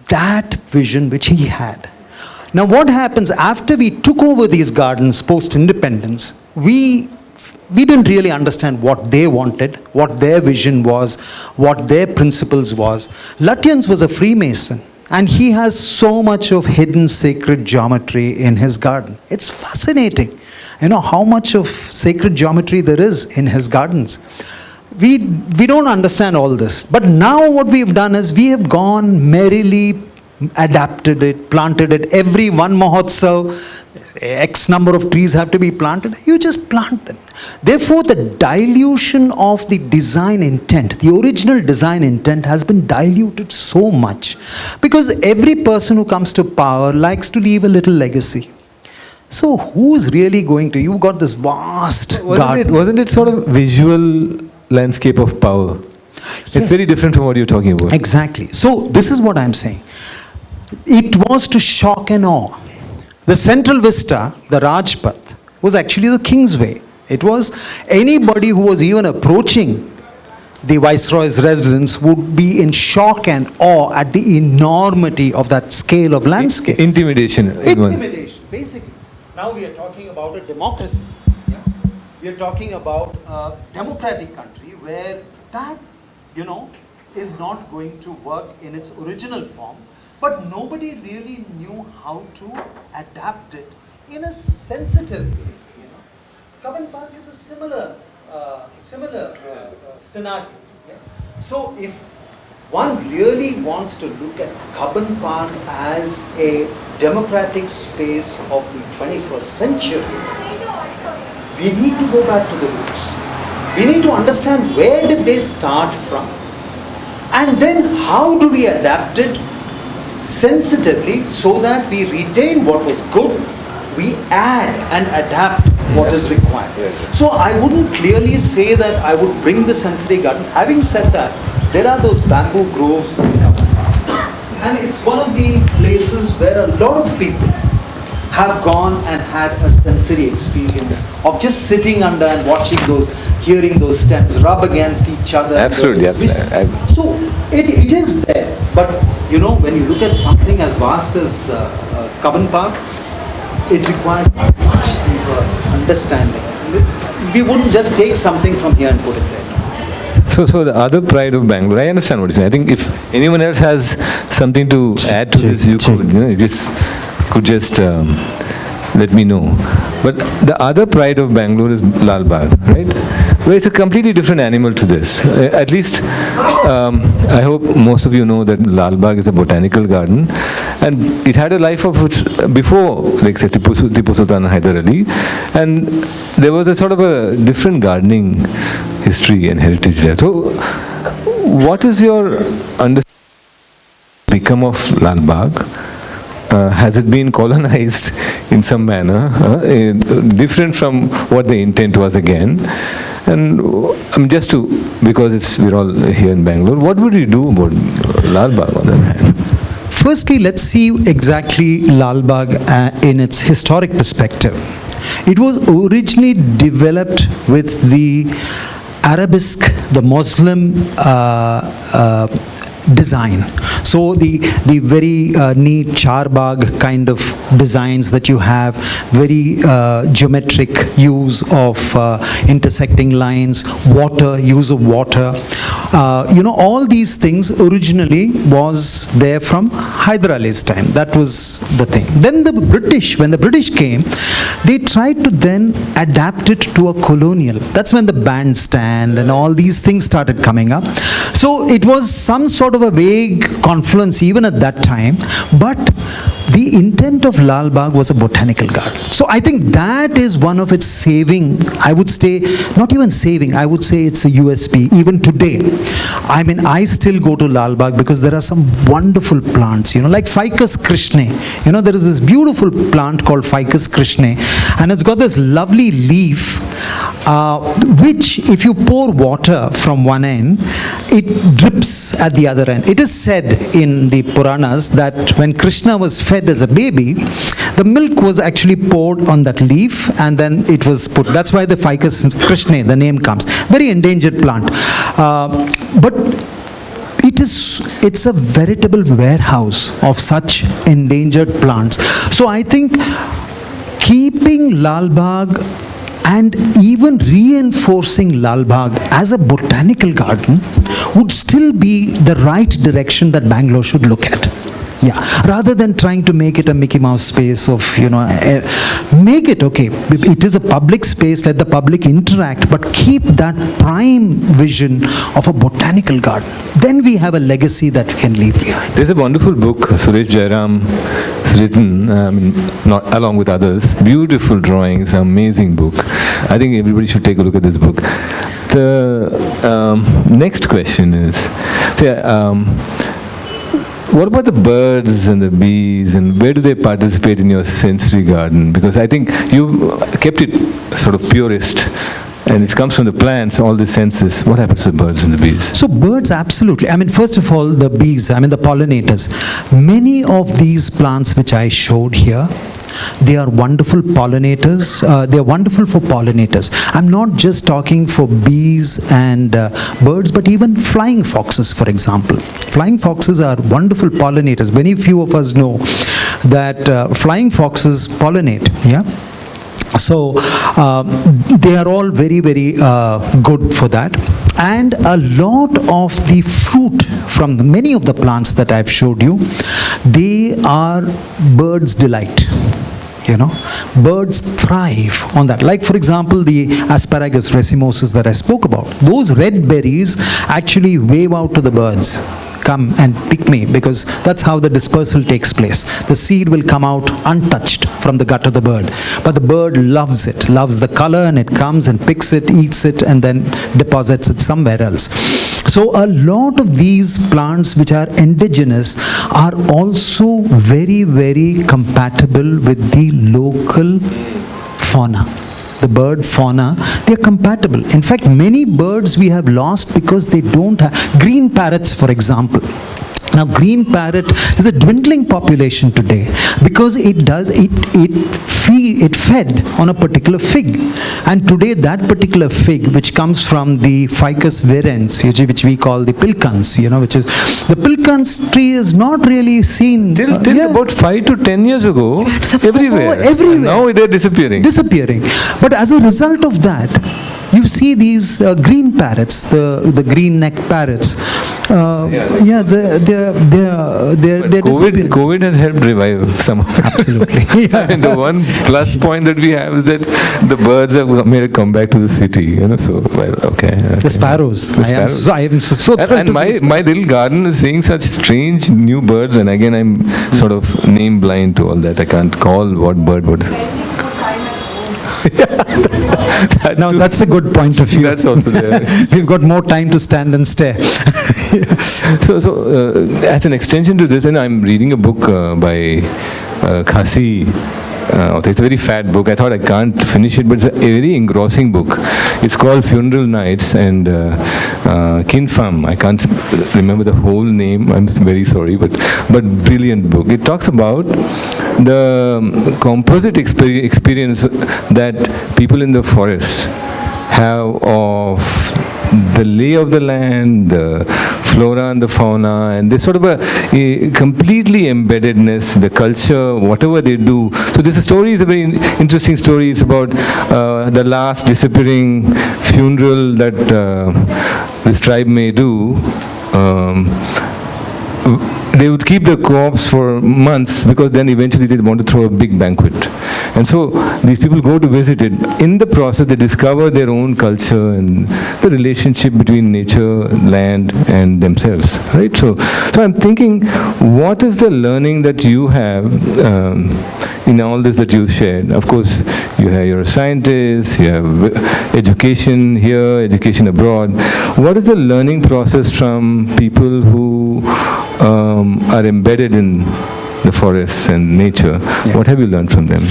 that vision which he had. Now, what happens after we took over these gardens post-independence, we didn't really understand what they wanted, what their vision was, what their principles was. Lutyens was a Freemason. And he has so much of hidden sacred geometry in his garden. It's fascinating, how much of sacred geometry there is in his gardens. We don't understand all this. But now what we've done is we have gone merrily, adapted it, planted it. Every one Mahotsav, X number of trees have to be planted. You just plant them. Therefore, the dilution of the design intent, the original design intent has been diluted so much. Because every person who comes to power likes to leave a little legacy. So who's really going to, you've got this vast garden. Wasn't it sort of visual landscape of power? Yes. It's very different from what you're talking about. Exactly. So this is what I'm saying. It was to shock and awe. The Central Vista, the Rajpath, was actually the King's Way. It was anybody who was even approaching the Viceroy's residence would be in shock and awe at the enormity of that scale of landscape. Intimidation. Intimidation, basically. Now we are talking about a democracy. Yeah? We are talking about a democratic country where that, is not going to work in its original form. But nobody really knew how to adapt it in a sensitive way. Cubbon Park is a similar scenario. Yeah? So if one really wants to look at Cubbon Park as a democratic space of the 21st century, we need to go back to the roots. We need to understand where did they start from, and then how do we adapt it sensitively so that we retain what was good, we add and adapt what is required. So I wouldn't clearly say that I would bring the sensory garden. Having said that, there are those bamboo groves in Cubbon Park. And it's one of the places where a lot of people have gone and had a sensory experience of just sitting under and watching hearing those stems rub against each other. Absolutely. So it is there. But when you look at something as vast as Cubbon Park, it requires a much deeper understanding. We wouldn't just take something from here and put it there. So the other pride of Bangalore, I understand what you're saying. I think if anyone else has something to add to this, you could just let me know. But the other pride of Bangalore is Lal Bagh, right? Well, it's a completely different animal to this. At least, I hope most of you know that Lal Bagh is a botanical garden, and it had a life of its before, like say Tipu Sultan Hyder Ali, and there was a sort of a different gardening history and heritage there. So, what is your understanding become of Lal Bagh? Has it been colonized in some manner, different from what the intent was again? And just to, because we're all here in Bangalore, what would you do about Lal Bagh on that hand? Firstly, let's see exactly Lal Bagh in its historic perspective. It was originally developed with the Arabesque, the Muslim design. So the very neat charbagh kind of designs that you have, very geometric use of intersecting lines, use of water. All these things originally was there from Hyder Ali's time. That was the thing. Then when the British came, they tried to then adapt it to a colonial. That's when the bandstand and all these things started coming up. So it was some sort of a vague confluence even at that time, but the intent of Lal Bagh was a botanical garden. So I think that is one of its saving, I would say, not even saving, I would say it's a USP even today. I mean, I still go to Lal Bagh because there are some wonderful plants, like Ficus krishnae. There is this beautiful plant called Ficus krishnae, and it's got this lovely leaf, which if you pour water from one end, it drips at the other end. It is said in the Puranas that when Krishna was fed as a baby, the milk was actually poured on that leaf and then it was put. That's why the Ficus krishnae, the name comes. Very endangered plant. But it's a veritable warehouse of such endangered plants. So I think keeping Lal Bagh and even reinforcing Lal Bagh as a botanical garden would still be the right direction that Bangalore should look at. Yeah, rather than trying to make it a Mickey Mouse space of, make it, okay, it is a public space, let the public interact, but keep that prime vision of a botanical garden. Then we have a legacy that we can leave behind. There's a wonderful book, Suresh Jairam has written, not along with others, beautiful drawings, amazing book. I think everybody should take a look at this book. The next question is, what about the birds and the bees, and where do they participate in your sensory garden? Because I think you kept it sort of purist, and it comes from the plants, all the senses. What happens to the birds and the bees? So birds, absolutely. First of all, the bees, the pollinators. Many of these plants which I showed here, they are wonderful pollinators. They are wonderful for pollinators. I'm not just talking for bees and birds, but even flying foxes, for example. Flying foxes are wonderful pollinators. Very few of us know that flying foxes pollinate. Yeah. So they are all very, very good for that. And a lot of the fruit from many of the plants that I've showed you, they are birds' delight. Birds thrive on that. Like, for example, the asparagus racemosus that I spoke about. Those red berries actually wave out to the birds. Come and pick me, because that's how the dispersal takes place. The seed will come out untouched from the gut of the bird, but the bird loves it, loves the color, and it comes and picks it, eats it, and then deposits it somewhere else. So a lot of these plants which are indigenous are also very, very compatible with the local fauna. The bird fauna, they are compatible. In fact, many birds we have lost because they don't have, green parrots, for example. Now, green parrot is a dwindling population today because it fed on a particular fig, and today that particular fig, which comes from the Ficus virens, which we call the pilkans, which is the pilkans tree, is not really seen till about 5 to 10 years ago. Everywhere. Everywhere. Now they're disappearing. But as a result of that, you see these green parrots, the green-necked parrots. They're disappearing. COVID has helped revive some. Absolutely. And the one plus point that we have is that the birds have made a comeback to the city. So okay. The sparrows. I am so thrilled and my little garden is seeing such strange new birds, and again I'm sort of name blind to all that. I can't call what bird would. Now that's a good point of view. That's also there. We've got more time to stand and stare. So, as an extension to this, and I'm reading a book by Khasi. It's a very fat book. I thought I can't finish it, but it's a very engrossing book. It's called Funeral Nights, and Kin Pham. I can't remember the whole name. I'm very sorry, but brilliant book. It talks about the composite experience that people in the forest have of the lay of the land, the flora and the fauna, and this sort of a completely embeddedness, the culture, whatever they do. So this story is a very interesting story. It's about the last disappearing funeral that this tribe may do. They would keep the corpse for months because then eventually they'd want to throw a big banquet. And so these people go to visit it. In the process, they discover their own culture and the relationship between nature, land, and themselves. Right? So I'm thinking, what is the learning that you have in all this that you've shared? Of course, you're a scientist, you have education here, education abroad. What is the learning process from people who are embedded in the forests and nature? Yeah. What have you learned from them?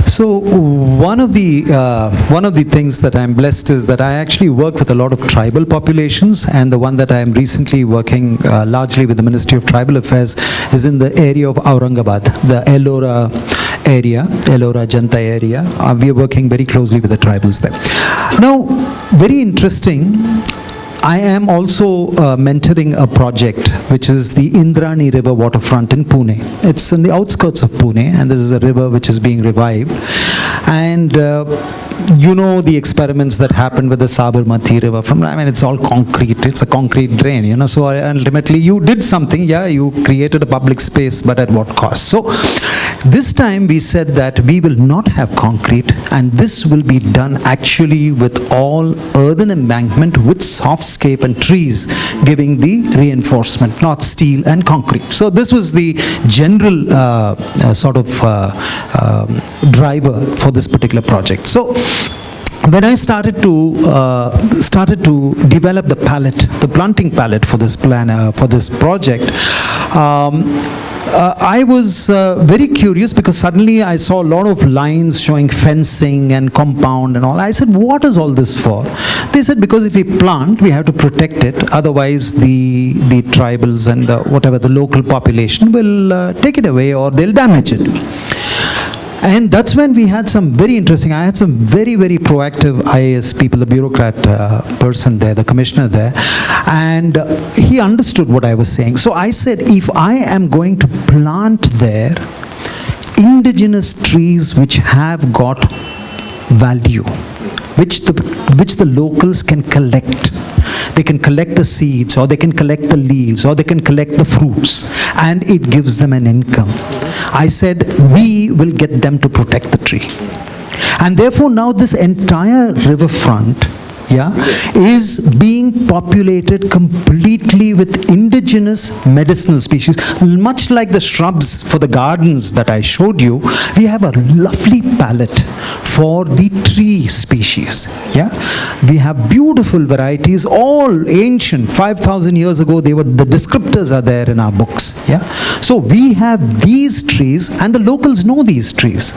So one of the things that I'm blessed is that I actually work with a lot of tribal populations, and the one that I am recently working largely with the Ministry of Tribal Affairs is in the area of Aurangabad, the Ellora Janta area. We are working very closely with the tribals there. Now, very interesting, I am also mentoring a project which is the Indrani River waterfront in Pune. It's in the outskirts of Pune, and this is a river which is being revived. And you know the experiments that happened with the Sabarmati River. It's all concrete. It's a concrete drain, So ultimately you did something, you created a public space, but at what cost? So this time we said that we will not have concrete, and this will be done actually with all earthen embankment with softscape and trees giving the reinforcement, not steel and concrete. So this was the general driver for this particular project. So when I started to develop the palette, the planting palette for this for this project, I was very curious because suddenly I saw a lot of lines showing fencing and compound and all. I said, what is all this for? They said, because if we plant, we have to protect it. Otherwise, the tribals and the local population will take it away or they'll damage it. And that's when we had some very interesting, I had some very, very proactive IAS people, the bureaucrat person there, the commissioner there, and he understood what I was saying. So I said, if I am going to plant there indigenous trees which have got value, which the locals can collect. They can collect the seeds, or they can collect the leaves, or they can collect the fruits, and it gives them an income. I said, we will get them to protect the tree. And therefore now this entire riverfront is being populated completely with indigenous medicinal species. Much like the shrubs for the gardens that I showed you, we have a lovely palette for the tree species. We have beautiful varieties, all ancient. 5,000 years ago, the descriptors are there in our books. So we have these trees, and the locals know these trees.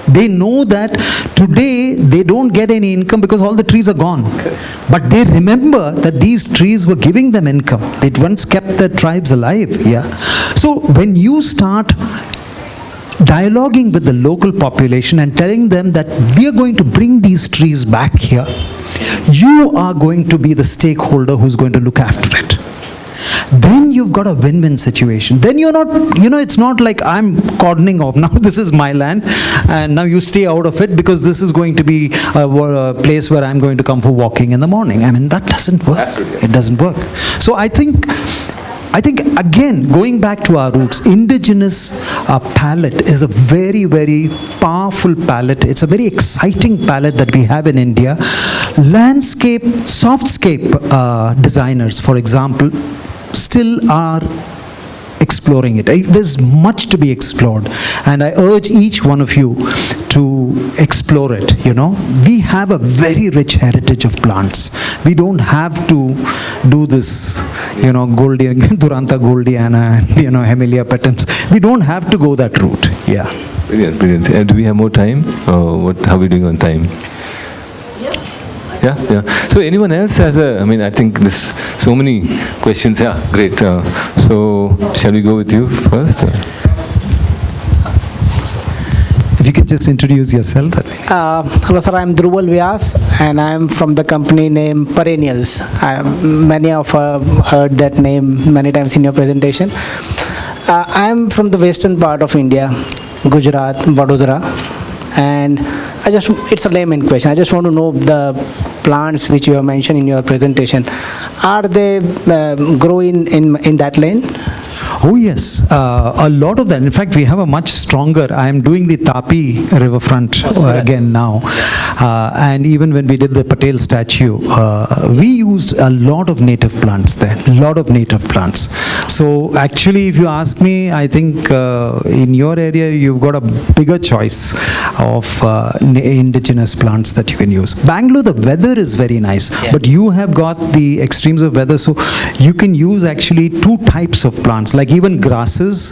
They know that today they don't get any income because all the trees are gone. But they remember that these trees were giving them income. They once kept their tribes alive. So when you start dialoguing with the local population and telling them that we are going to bring these trees back here, you are going to be the stakeholder who's going to look after it. Then you've got a win-win situation. Then you're not, it's not like I'm cordoning off. Now this is my land and now you stay out of it because this is going to be a place where I'm going to come for walking in the morning. That doesn't work. Absolutely. It doesn't work. So I think again, going back to our roots, indigenous palette is a very, very powerful palette. It's a very exciting palette that we have in India. Landscape, softscape designers, for example, still are exploring it. There's much to be explored, and I urge each one of you to explore it. We have a very rich heritage of plants. We don't have to do this, Duranta goldiana and Hemilia patens. We don't have to go that route. Yeah. Brilliant, brilliant. Do we have more time? How are we doing on time? Yeah. So anyone else has I think there's so many questions. Yeah, great. So shall we go with you first? If you could just introduce yourself. Hello sir, I'm Dhruval Vyas and I'm from the company named Perennials. Many of heard that name many times in your presentation. I'm from the western part of India, Gujarat, Vadodara, and it's a layman question. I just want to know the plants which you have mentioned in your presentation. Are they growing in that land? Oh yes, a lot of that. In fact, we have a much stronger. I am doing the Tapi riverfront again now, and even when we did the Patel statue, we used a lot of native plants there. A lot of native plants. So actually, if you ask me, I think in your area you've got a bigger choice of indigenous plants that you can use. Bangalore, the weather is very nice, but you have got the extremes of weather, so you can use actually two types of plants. Like even grasses,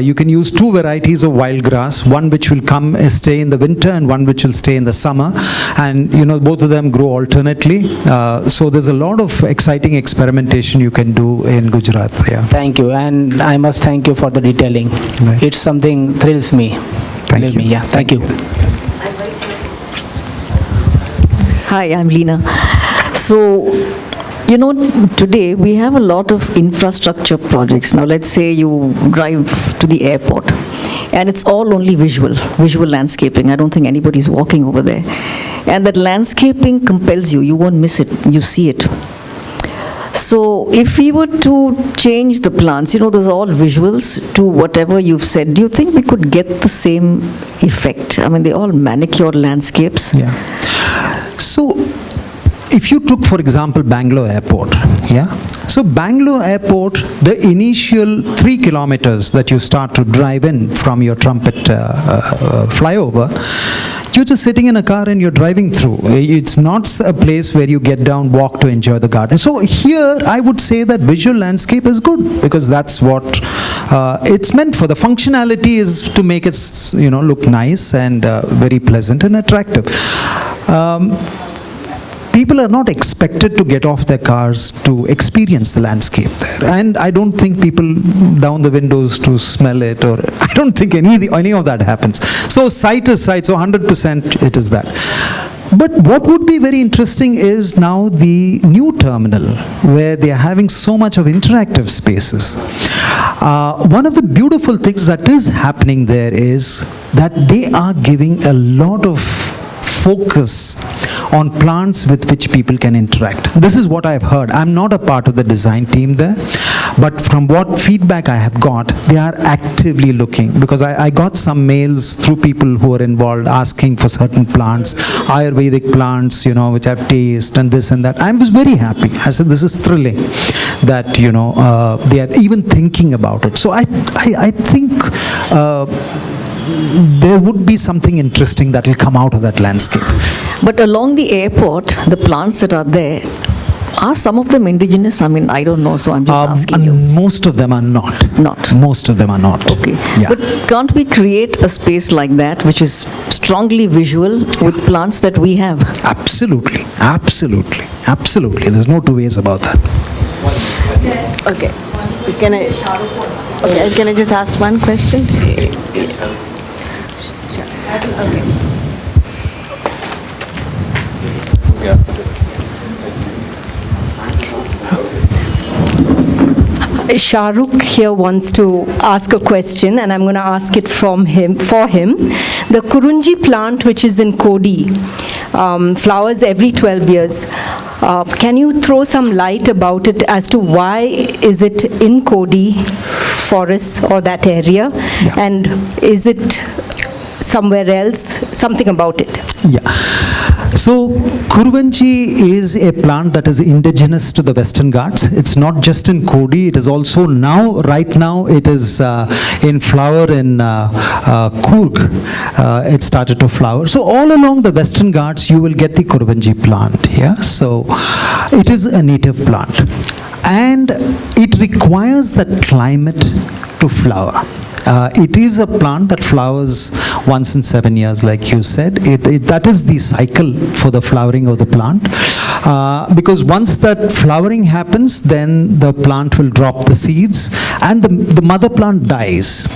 you can use two varieties of wild grass, one which will stay in the winter and one which will stay in the summer, and both of them grow alternately. So there's a lot of exciting experimentation you can do in Gujarat. Yeah. Thank you, and I must thank you for the detailing. Right. It's something thrills me. Thank you. Yeah, thank you. Hi, I'm Leena. So, today we have a lot of infrastructure projects. Now, let's say you drive to the airport and it's all only visual landscaping. I don't think anybody's walking over there. And that landscaping compels you. You won't miss it. You see it. So if we were to change the plants, there's all visuals to whatever you've said, do you think we could get the same effect? I mean, they're all manicured landscapes. Yeah. So if you took, for example, Bangalore Airport, so Bangalore Airport, the initial 3 kilometers that you start to drive in from your Trumpet flyover, you're just sitting in a car and you're driving through. It's not a place where you get down, walk to enjoy the garden. So here, I would say that visual landscape is good because that's what it's meant for. The functionality is to make it, look nice and very pleasant and attractive. People are not expected to get off their cars to experience the landscape there. And I don't think people down the windows to smell it, or I don't think any of that happens. So sight is sight, so 100% it is that. But what would be very interesting is now the new terminal where they are having so much of interactive spaces. One of the beautiful things that is happening there is that they are giving a lot of focus on plants with which people can interact. This is what I've heard. I'm not a part of the design team there, but from what feedback I have got, they are actively looking, because I got some mails through people who are involved asking for certain plants, Ayurvedic plants, which have taste and this and that. I was very happy. I said, this is thrilling that, they are even thinking about it. So I think there would be something interesting that will come out of that landscape. But along the airport, the plants that are there, are some of them indigenous? I mean, I don't know, so I'm just asking you. Most of them are not. Not? Most of them are not. Okay. Yeah. But can't we create a space like that, which is strongly visual with plants that we have? Absolutely. Absolutely. Absolutely. There's no two ways about that. Okay. Can I just ask one question? Shahrukh here wants to ask a question, and I'm going to ask it for him. The Kurunji plant, which is in Kodi, flowers every 12 years. Can you throw some light about it as to why is it in Kodi forest or that area, and is it somewhere else? Something about it. Yeah. So Kuruvanji is a plant that is indigenous to the Western Ghats. It's not just in Kodi, it is also right now it is in flower in Coorg. It started to flower. So all along the Western Ghats you will get the Kuruvanji plant. Yeah, so it is a native plant. And it requires that climate to flower. It is a plant that flowers once in 7 years, like you said. That is the cycle for the flowering of the plant. Because once that flowering happens, then the plant will drop the seeds and the mother plant dies.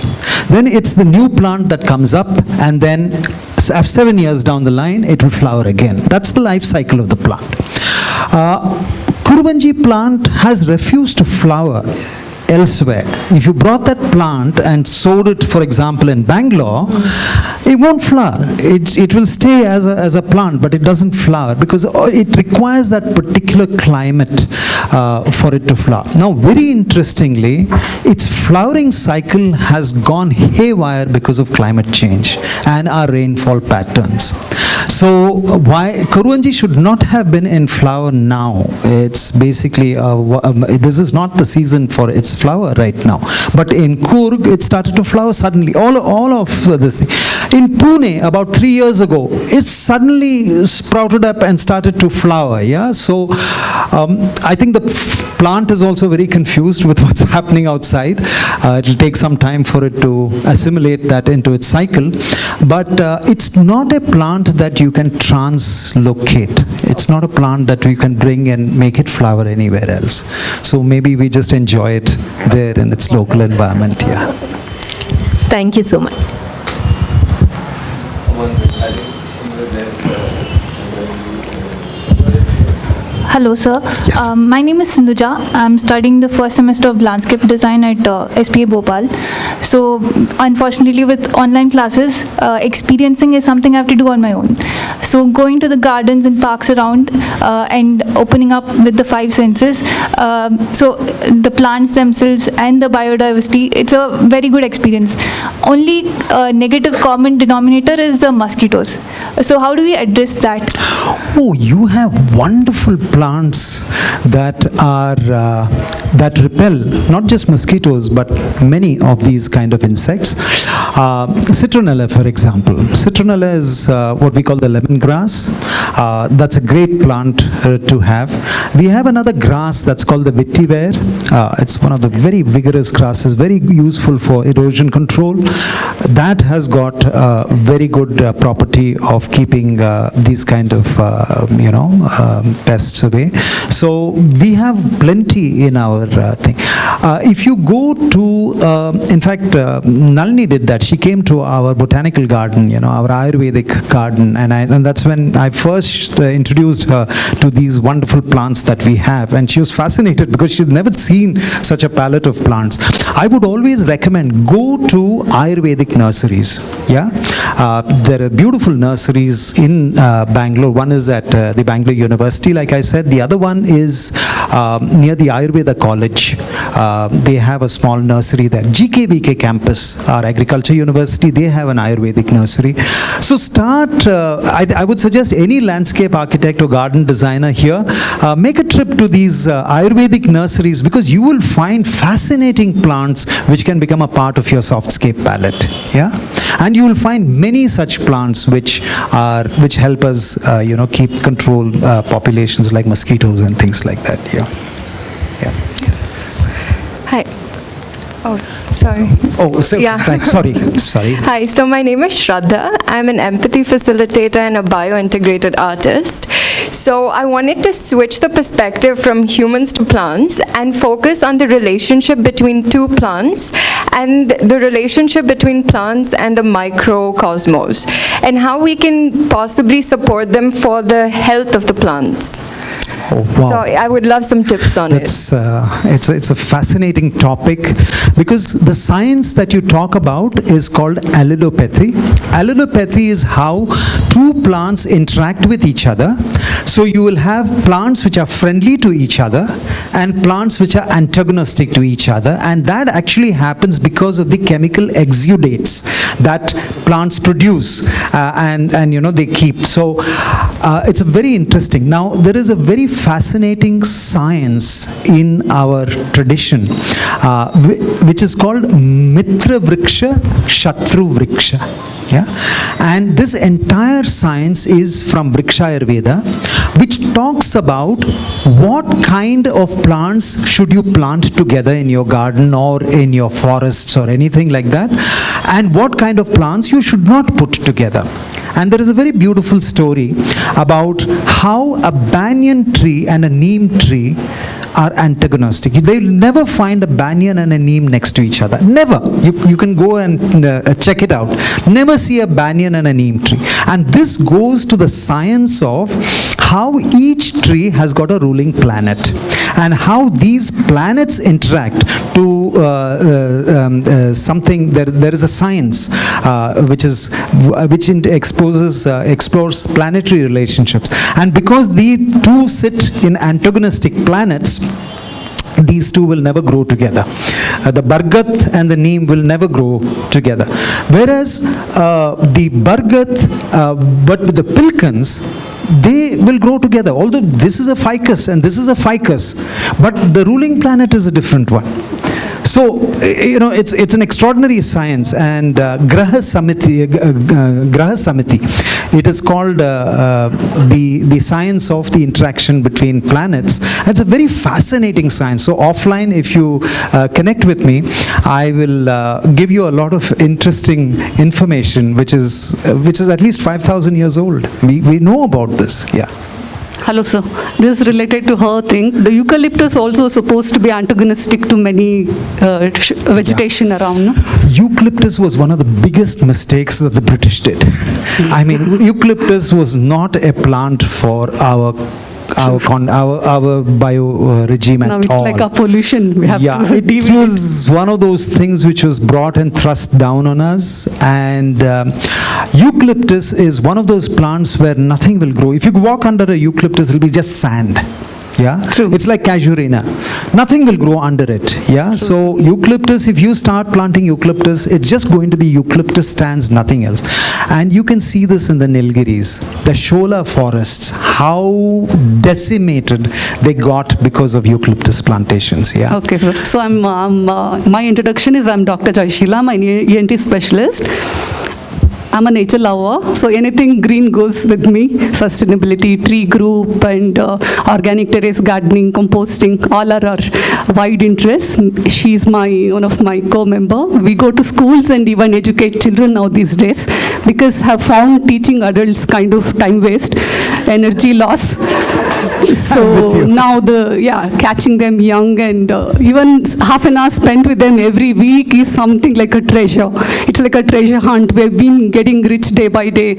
Then it's the new plant that comes up, and then 7 years down the line, it will flower again. That's the life cycle of the plant. Kuruvanji plant has refused to flower elsewhere. If you brought that plant and sowed it, for example, in Bangalore, it won't flower. It will stay as a plant, but it doesn't flower because it requires that particular climate for it to flower. Now, very interestingly, its flowering cycle has gone haywire because of climate change and our rainfall patterns. So why Kuruvanji should not have been in flower now? It's basically this is not the season for its flower right now. But in Coorg, it started to flower suddenly. All of this thing. In Pune, about 3 years ago, it suddenly sprouted up and started to flower. Yeah. So I think the plant is also very confused with what's happening outside. It will take some time for it to assimilate that into its cycle. But it's not a plant that you can translocate. It's not a plant that we can bring and make it flower anywhere else. So maybe we just enjoy it there in its local environment. Yeah. Thank you so much. Hello, sir. Yes. My name is Sindhuja. I'm studying the first semester of landscape design at SPA Bhopal. So, unfortunately, with online classes, experiencing is something I have to do on my own. So, going to the gardens and parks around and opening up with the 5 senses. So, the plants themselves and the biodiversity, it's a very good experience. Only negative common denominator is the mosquitoes. So, how do we address that? Oh, you have wonderful plants that are that repel not just mosquitoes but many of these kind of insects. Citronella, for example. Citronella is what we call the lemongrass. That's a great plant to have. We have another grass that's called the vetiver. It's one of the very vigorous grasses, very useful for erosion control. That has got very good property of keeping these kind of pests away. So we have plenty in our thing. If you go to, in fact, Nalini did that. She came to our botanical garden, our Ayurvedic garden, and that's when I first introduced her to these wonderful plants that we have, and she was fascinated because she'd never seen such a palette of plants. I would always recommend go to Ayurvedic nurseries. Yeah, there are beautiful nurseries in Bangalore. One is at the Bangalore University, like I said. The other one is near the Ayurveda College. They have a small nursery there. GKVK campus, our agriculture university, they have an Ayurvedic nursery. So start, I would suggest any landscape architect or garden designer here, make a trip to these Ayurvedic nurseries because you will find fascinating plants which can become a part of your softscape palette. Yeah, and you will find many such plants which help us, keep control populations like mosquitoes and things like that. Yeah. Hi. Oh, sorry. Oh, so, Yeah. thanks. Sorry. Hi, so my name is Shraddha. I'm an empathy facilitator and a bio-integrated artist. So I wanted to switch the perspective from humans to plants and focus on the relationship between two plants and the relationship between plants and the microcosmos and how we can possibly support them for the health of the plants. Oh, wow. So I would love some tips on it. It's a fascinating topic because the science that you talk about is called allelopathy. Allelopathy is how two plants interact with each other. So you will have plants which are friendly to each other and plants which are antagonistic to each other, and that actually happens because of the chemical exudates that plants produce, and they keep. So it's a very interesting. Now there is a very fascinating science in our tradition, which is called Mitra Vriksha, Shatru Vriksha. Yeah, and this entire science is from Vriksha Ayurveda, which talks about what kind of plants should you plant together in your garden or in your forests or anything like that, and what kind of plants you should not put together. And there is a very beautiful story about how a banyan tree and a neem tree are antagonistic. They will never find a banyan and a neem next to each other. Never. You can go and check it out. Never see a banyan and a neem tree. And this goes to the science of how each tree has got a ruling planet and how these planets interact to something. There is a science which explores planetary relationships. And because these two sit in antagonistic planets, these two will never grow together. The bargat and the neem will never grow together. Whereas the bargat, but with the pilkans, they will grow together. Although this is a ficus and this is a ficus, but the ruling planet is a different one. So, it's an extraordinary science, and Graha Samiti, it is called the science of the interaction between planets. It's a very fascinating science. So offline, if you connect with me, I will give you a lot of interesting information, which is at least 5,000 years old. We know about this, yeah. Hello, sir. This is related to her thing. The eucalyptus also supposed to be antagonistic to many vegetation around. No? Eucalyptus was one of the biggest mistakes that the British did. I mean, eucalyptus was not a plant for our bio regime at all. Now it's like a pollution. We have to deal with it was one of those things which was brought and thrust down on us. And eucalyptus is one of those plants where nothing will grow. If you walk under a eucalyptus, it'll be just sand. Yeah, true. It's like casuarina. Nothing will grow under it. Yeah, true. So eucalyptus, if you start planting eucalyptus, it's just going to be eucalyptus stands, nothing else. And you can see this in the Nilgiris, the Shola forests, how decimated they got because of eucalyptus plantations. Yeah. Okay, so I'm my introduction is I'm Dr. Jaishila, I'm an ENT specialist. I'm a nature lover, so anything green goes with me. Sustainability, tree group, and organic terrace gardening, composting, all are our wide interests. She's one of my co-member. We go to schools and even educate children now these days because have found teaching adults kind of time waste, energy loss. So now catching them young and even half an hour spent with them every week is something like a treasure. It's like a treasure hunt. We've been getting rich day by day,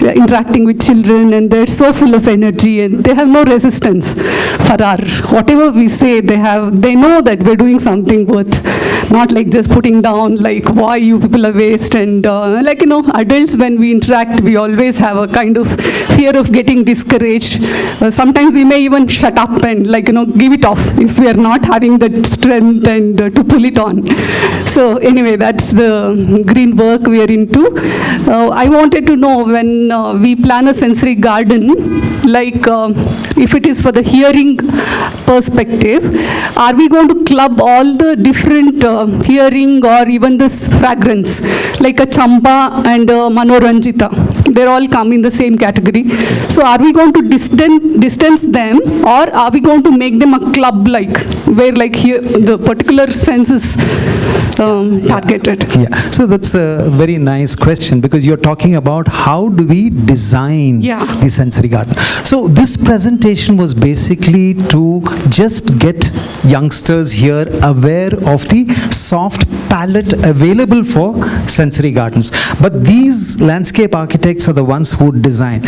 interacting with children, and they're so full of energy and they have no resistance for our whatever we say. They know that we're doing something worth, not like just putting down like why you people are waste and adults when we interact we always have a kind of fear of getting discouraged. Sometimes we may even shut up and give it off if we are not having that strength and to pull it on. So anyway, that's the green work we are into. I wanted to know when we plan a sensory garden, if it is for the hearing perspective, are we going to club all the different hearing or even this fragrance, like a chamba and a manoranjita? They all come in the same category. So are we going to distance them, or are we going to make them a club where here the particular sense is targeted? Yeah. So that's a very nice question because you're talking about how do we design the sensory garden. So this presentation was basically to just get youngsters here aware of the soft palette available for sensory gardens. But these landscape architects are the ones who design.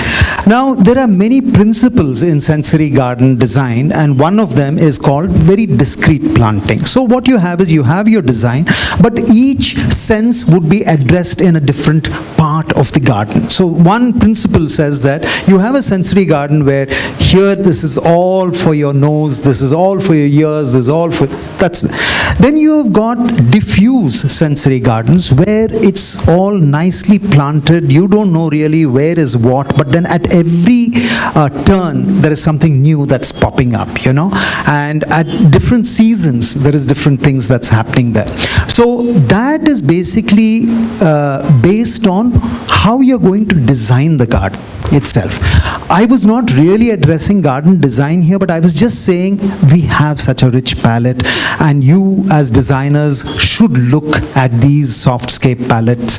Now, there are many principles in sensory garden design, and one of them is called very discrete planting. So what you have is you have your design, but each sense would be addressed in a different part of the garden. So one principle says that you have a sensory garden where here this is all for your nose, this this is all for your ears, this is all for, that's, then you've got diffuse sensory gardens where it's all nicely planted, you don't know really where is what, but then at every turn there is something new that's popping up, you know, and at different seasons there is different things that's happening there. So that is basically based on how you're going to design the garden itself. I was not really addressing garden design here, but I was just saying we have such a rich palette, and you as designers should look at these softscape palettes.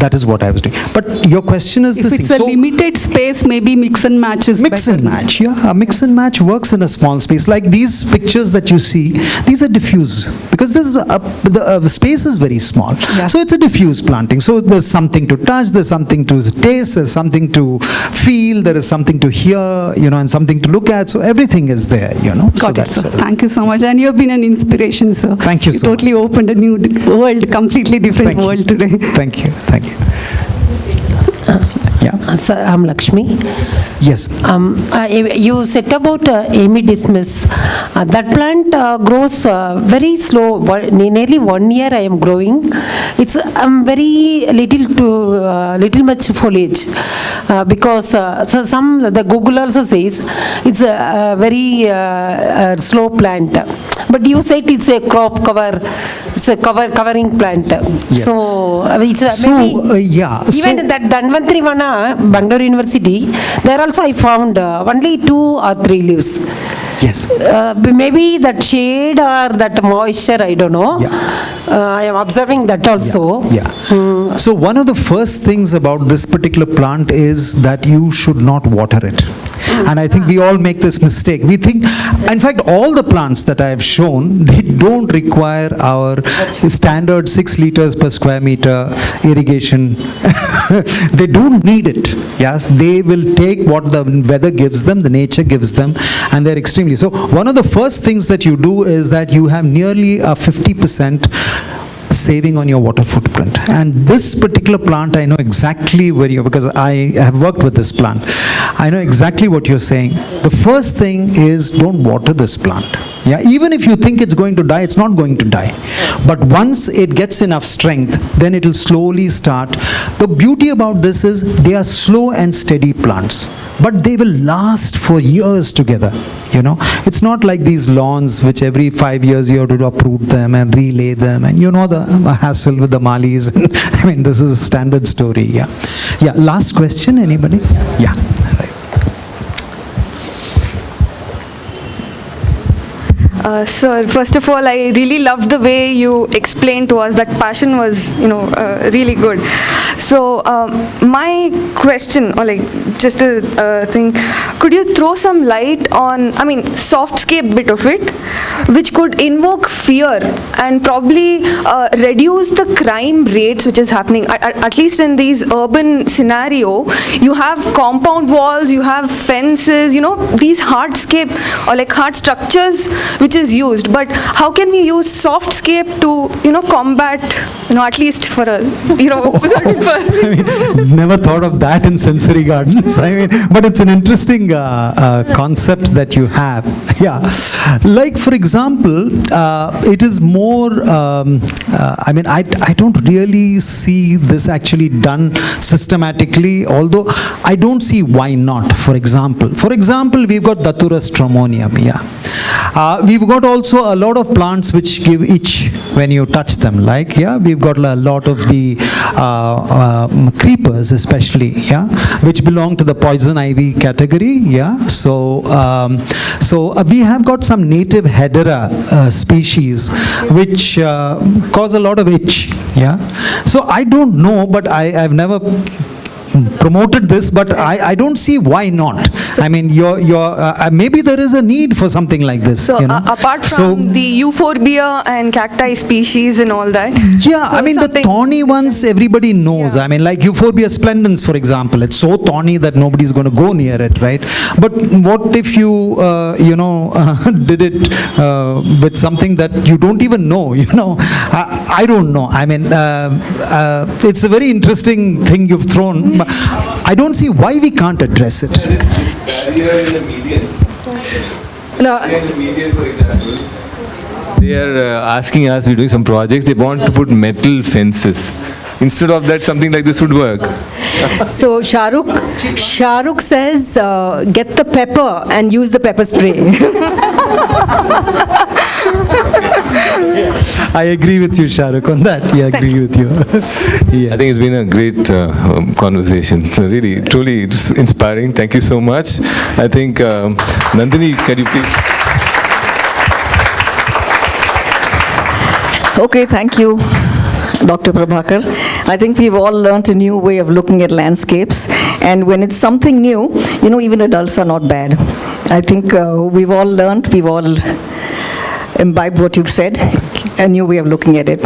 That is what I was doing. But your question is If this it's thing. a limited space, maybe mix and match is Mix better. and match, yeah. A mix and match works in a small space. Like these pictures that you see, these are diffuse because the space is very small. Yeah. So it's a diffuse planting. So there's something to touch, there's something to taste, there's something to feel, there is something to hear, you know, and something to look at. So everything is there, you know. So Got it, that's sir. Thank you so much. And you have been an inspiration, sir. Thank you so totally opened a new world, completely different Thank you. world today. Thank you. Thank you. Yeah. Sir, I'm Lakshmi. Yes. You said about Amy Dismiss. That plant grows very slow. Nearly 1 year I am growing. It's very little much foliage because so the Google also says it's a very slow plant. But you said it's a crop cover. It's a covering plant. Yes. So it's So, yeah. even So, that Dhanvantri Vana, Bangalore University, there also I found only 2 or 3 leaves. yes. Maybe that shade or that moisture, I don't know. Yeah. I am observing that also. Yeah. So one of the first things about this particular plant is that you should not water it. And I think we all make this mistake. We think, in fact, all the plants that I have shown, they don't require our standard 6 liters per square meter irrigation. They don't need it. Yes, they will take what the weather gives them, the nature gives them, and they're extremely. So one of the first things that you do is that you have nearly a 50% saving on your water footprint. And this particular plant, I know exactly where you, because I have worked with this plant. I know exactly what you're saying. The first thing is don't water this plant. Yeah, even if you think it's going to die, it's not going to die. But once it gets enough strength, then it will slowly start. The beauty about this is they are slow and steady plants, but they will last for years together. You know, it's not like these lawns which every 5 years you have to uproot them and relay them, and you know the hassle with the malis. I mean, this is a standard story. Yeah, yeah. Last question, anybody? Yeah. Sir, first of all, I really loved the way you explained to us. That passion was, really good. So, my question, or like just a thing, could you throw some light on, softscape bit of it, which could invoke fear and probably reduce the crime rates which is happening, at least in these urban scenario. You have compound walls, you have fences, these hardscape or like hard structures which is used, but how can we use softscape to combat at least for a certain person? I mean, never thought of that in sensory gardens. I mean, but it's an interesting concept that you have. Yeah, like for example, it is more. I don't really see this actually done systematically. Although I don't see why not. For example, we've got Datura stromonium. Yeah, we've got also a lot of plants which give itch when you touch them. Like we've got a lot of the creepers, especially, which belong to the poison ivy category. So we have got some native hedera species which cause a lot of itch. So I don't know, but I've never promoted this, but I don't see why not. I mean, maybe there is a need for something like this. So apart from the euphorbia and cacti species and all that. Yeah, so I mean the thorny ones everybody knows. Yeah. I mean, like Euphorbia splendens, for example. It's so thorny that nobody's going to go near it, right? But what if you did it with something that you don't even know? I don't know. I mean, it's a very interesting thing you've thrown. I don't see why we can't address it. No, For example, they are asking us, we're doing some projects, they want to put metal fences. Instead of that, something like this would work. So Shahrukh says, get the pepper and use the pepper spray. I agree with you, Shahrukh, on that. Yeah, I agree with you. Yes. I think it's been a great conversation. Really, truly inspiring. Thank you so much. I think, Nandhini, can you please? Okay, thank you, Dr. Prabhakar. I think we've all learned a new way of looking at landscapes, and when it's something new, even adults are not bad. I think we've all learned, we've all imbibed what you've said, a new way of looking at it.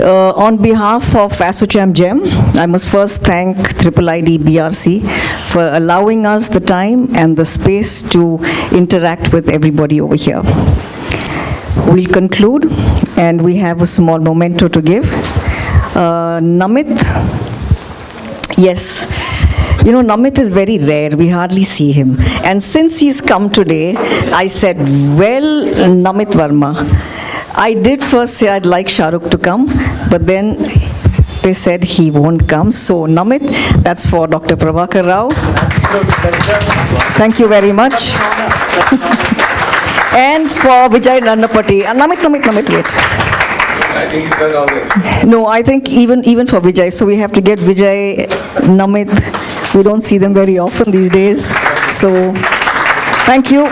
On behalf of Assocham-GEM, I must first thank IIID BRC for allowing us the time and the space to interact with everybody over here. We'll conclude, and we have a small memento to give. Namit, yes, Namit is very rare, we hardly see him. And since he's come today, I said, well, Namit Verma. I did first say I'd like Shahrukh to come, but then they said he won't come. So Namit, that's for Dr. Prabhakar Rao. Thank you very much. And for Vijay Narnapatti. Namit, wait. I think he's done all this. No, I think even for Vijay. So we have to get Vijay, Namit. We don't see them very often these days. So thank you.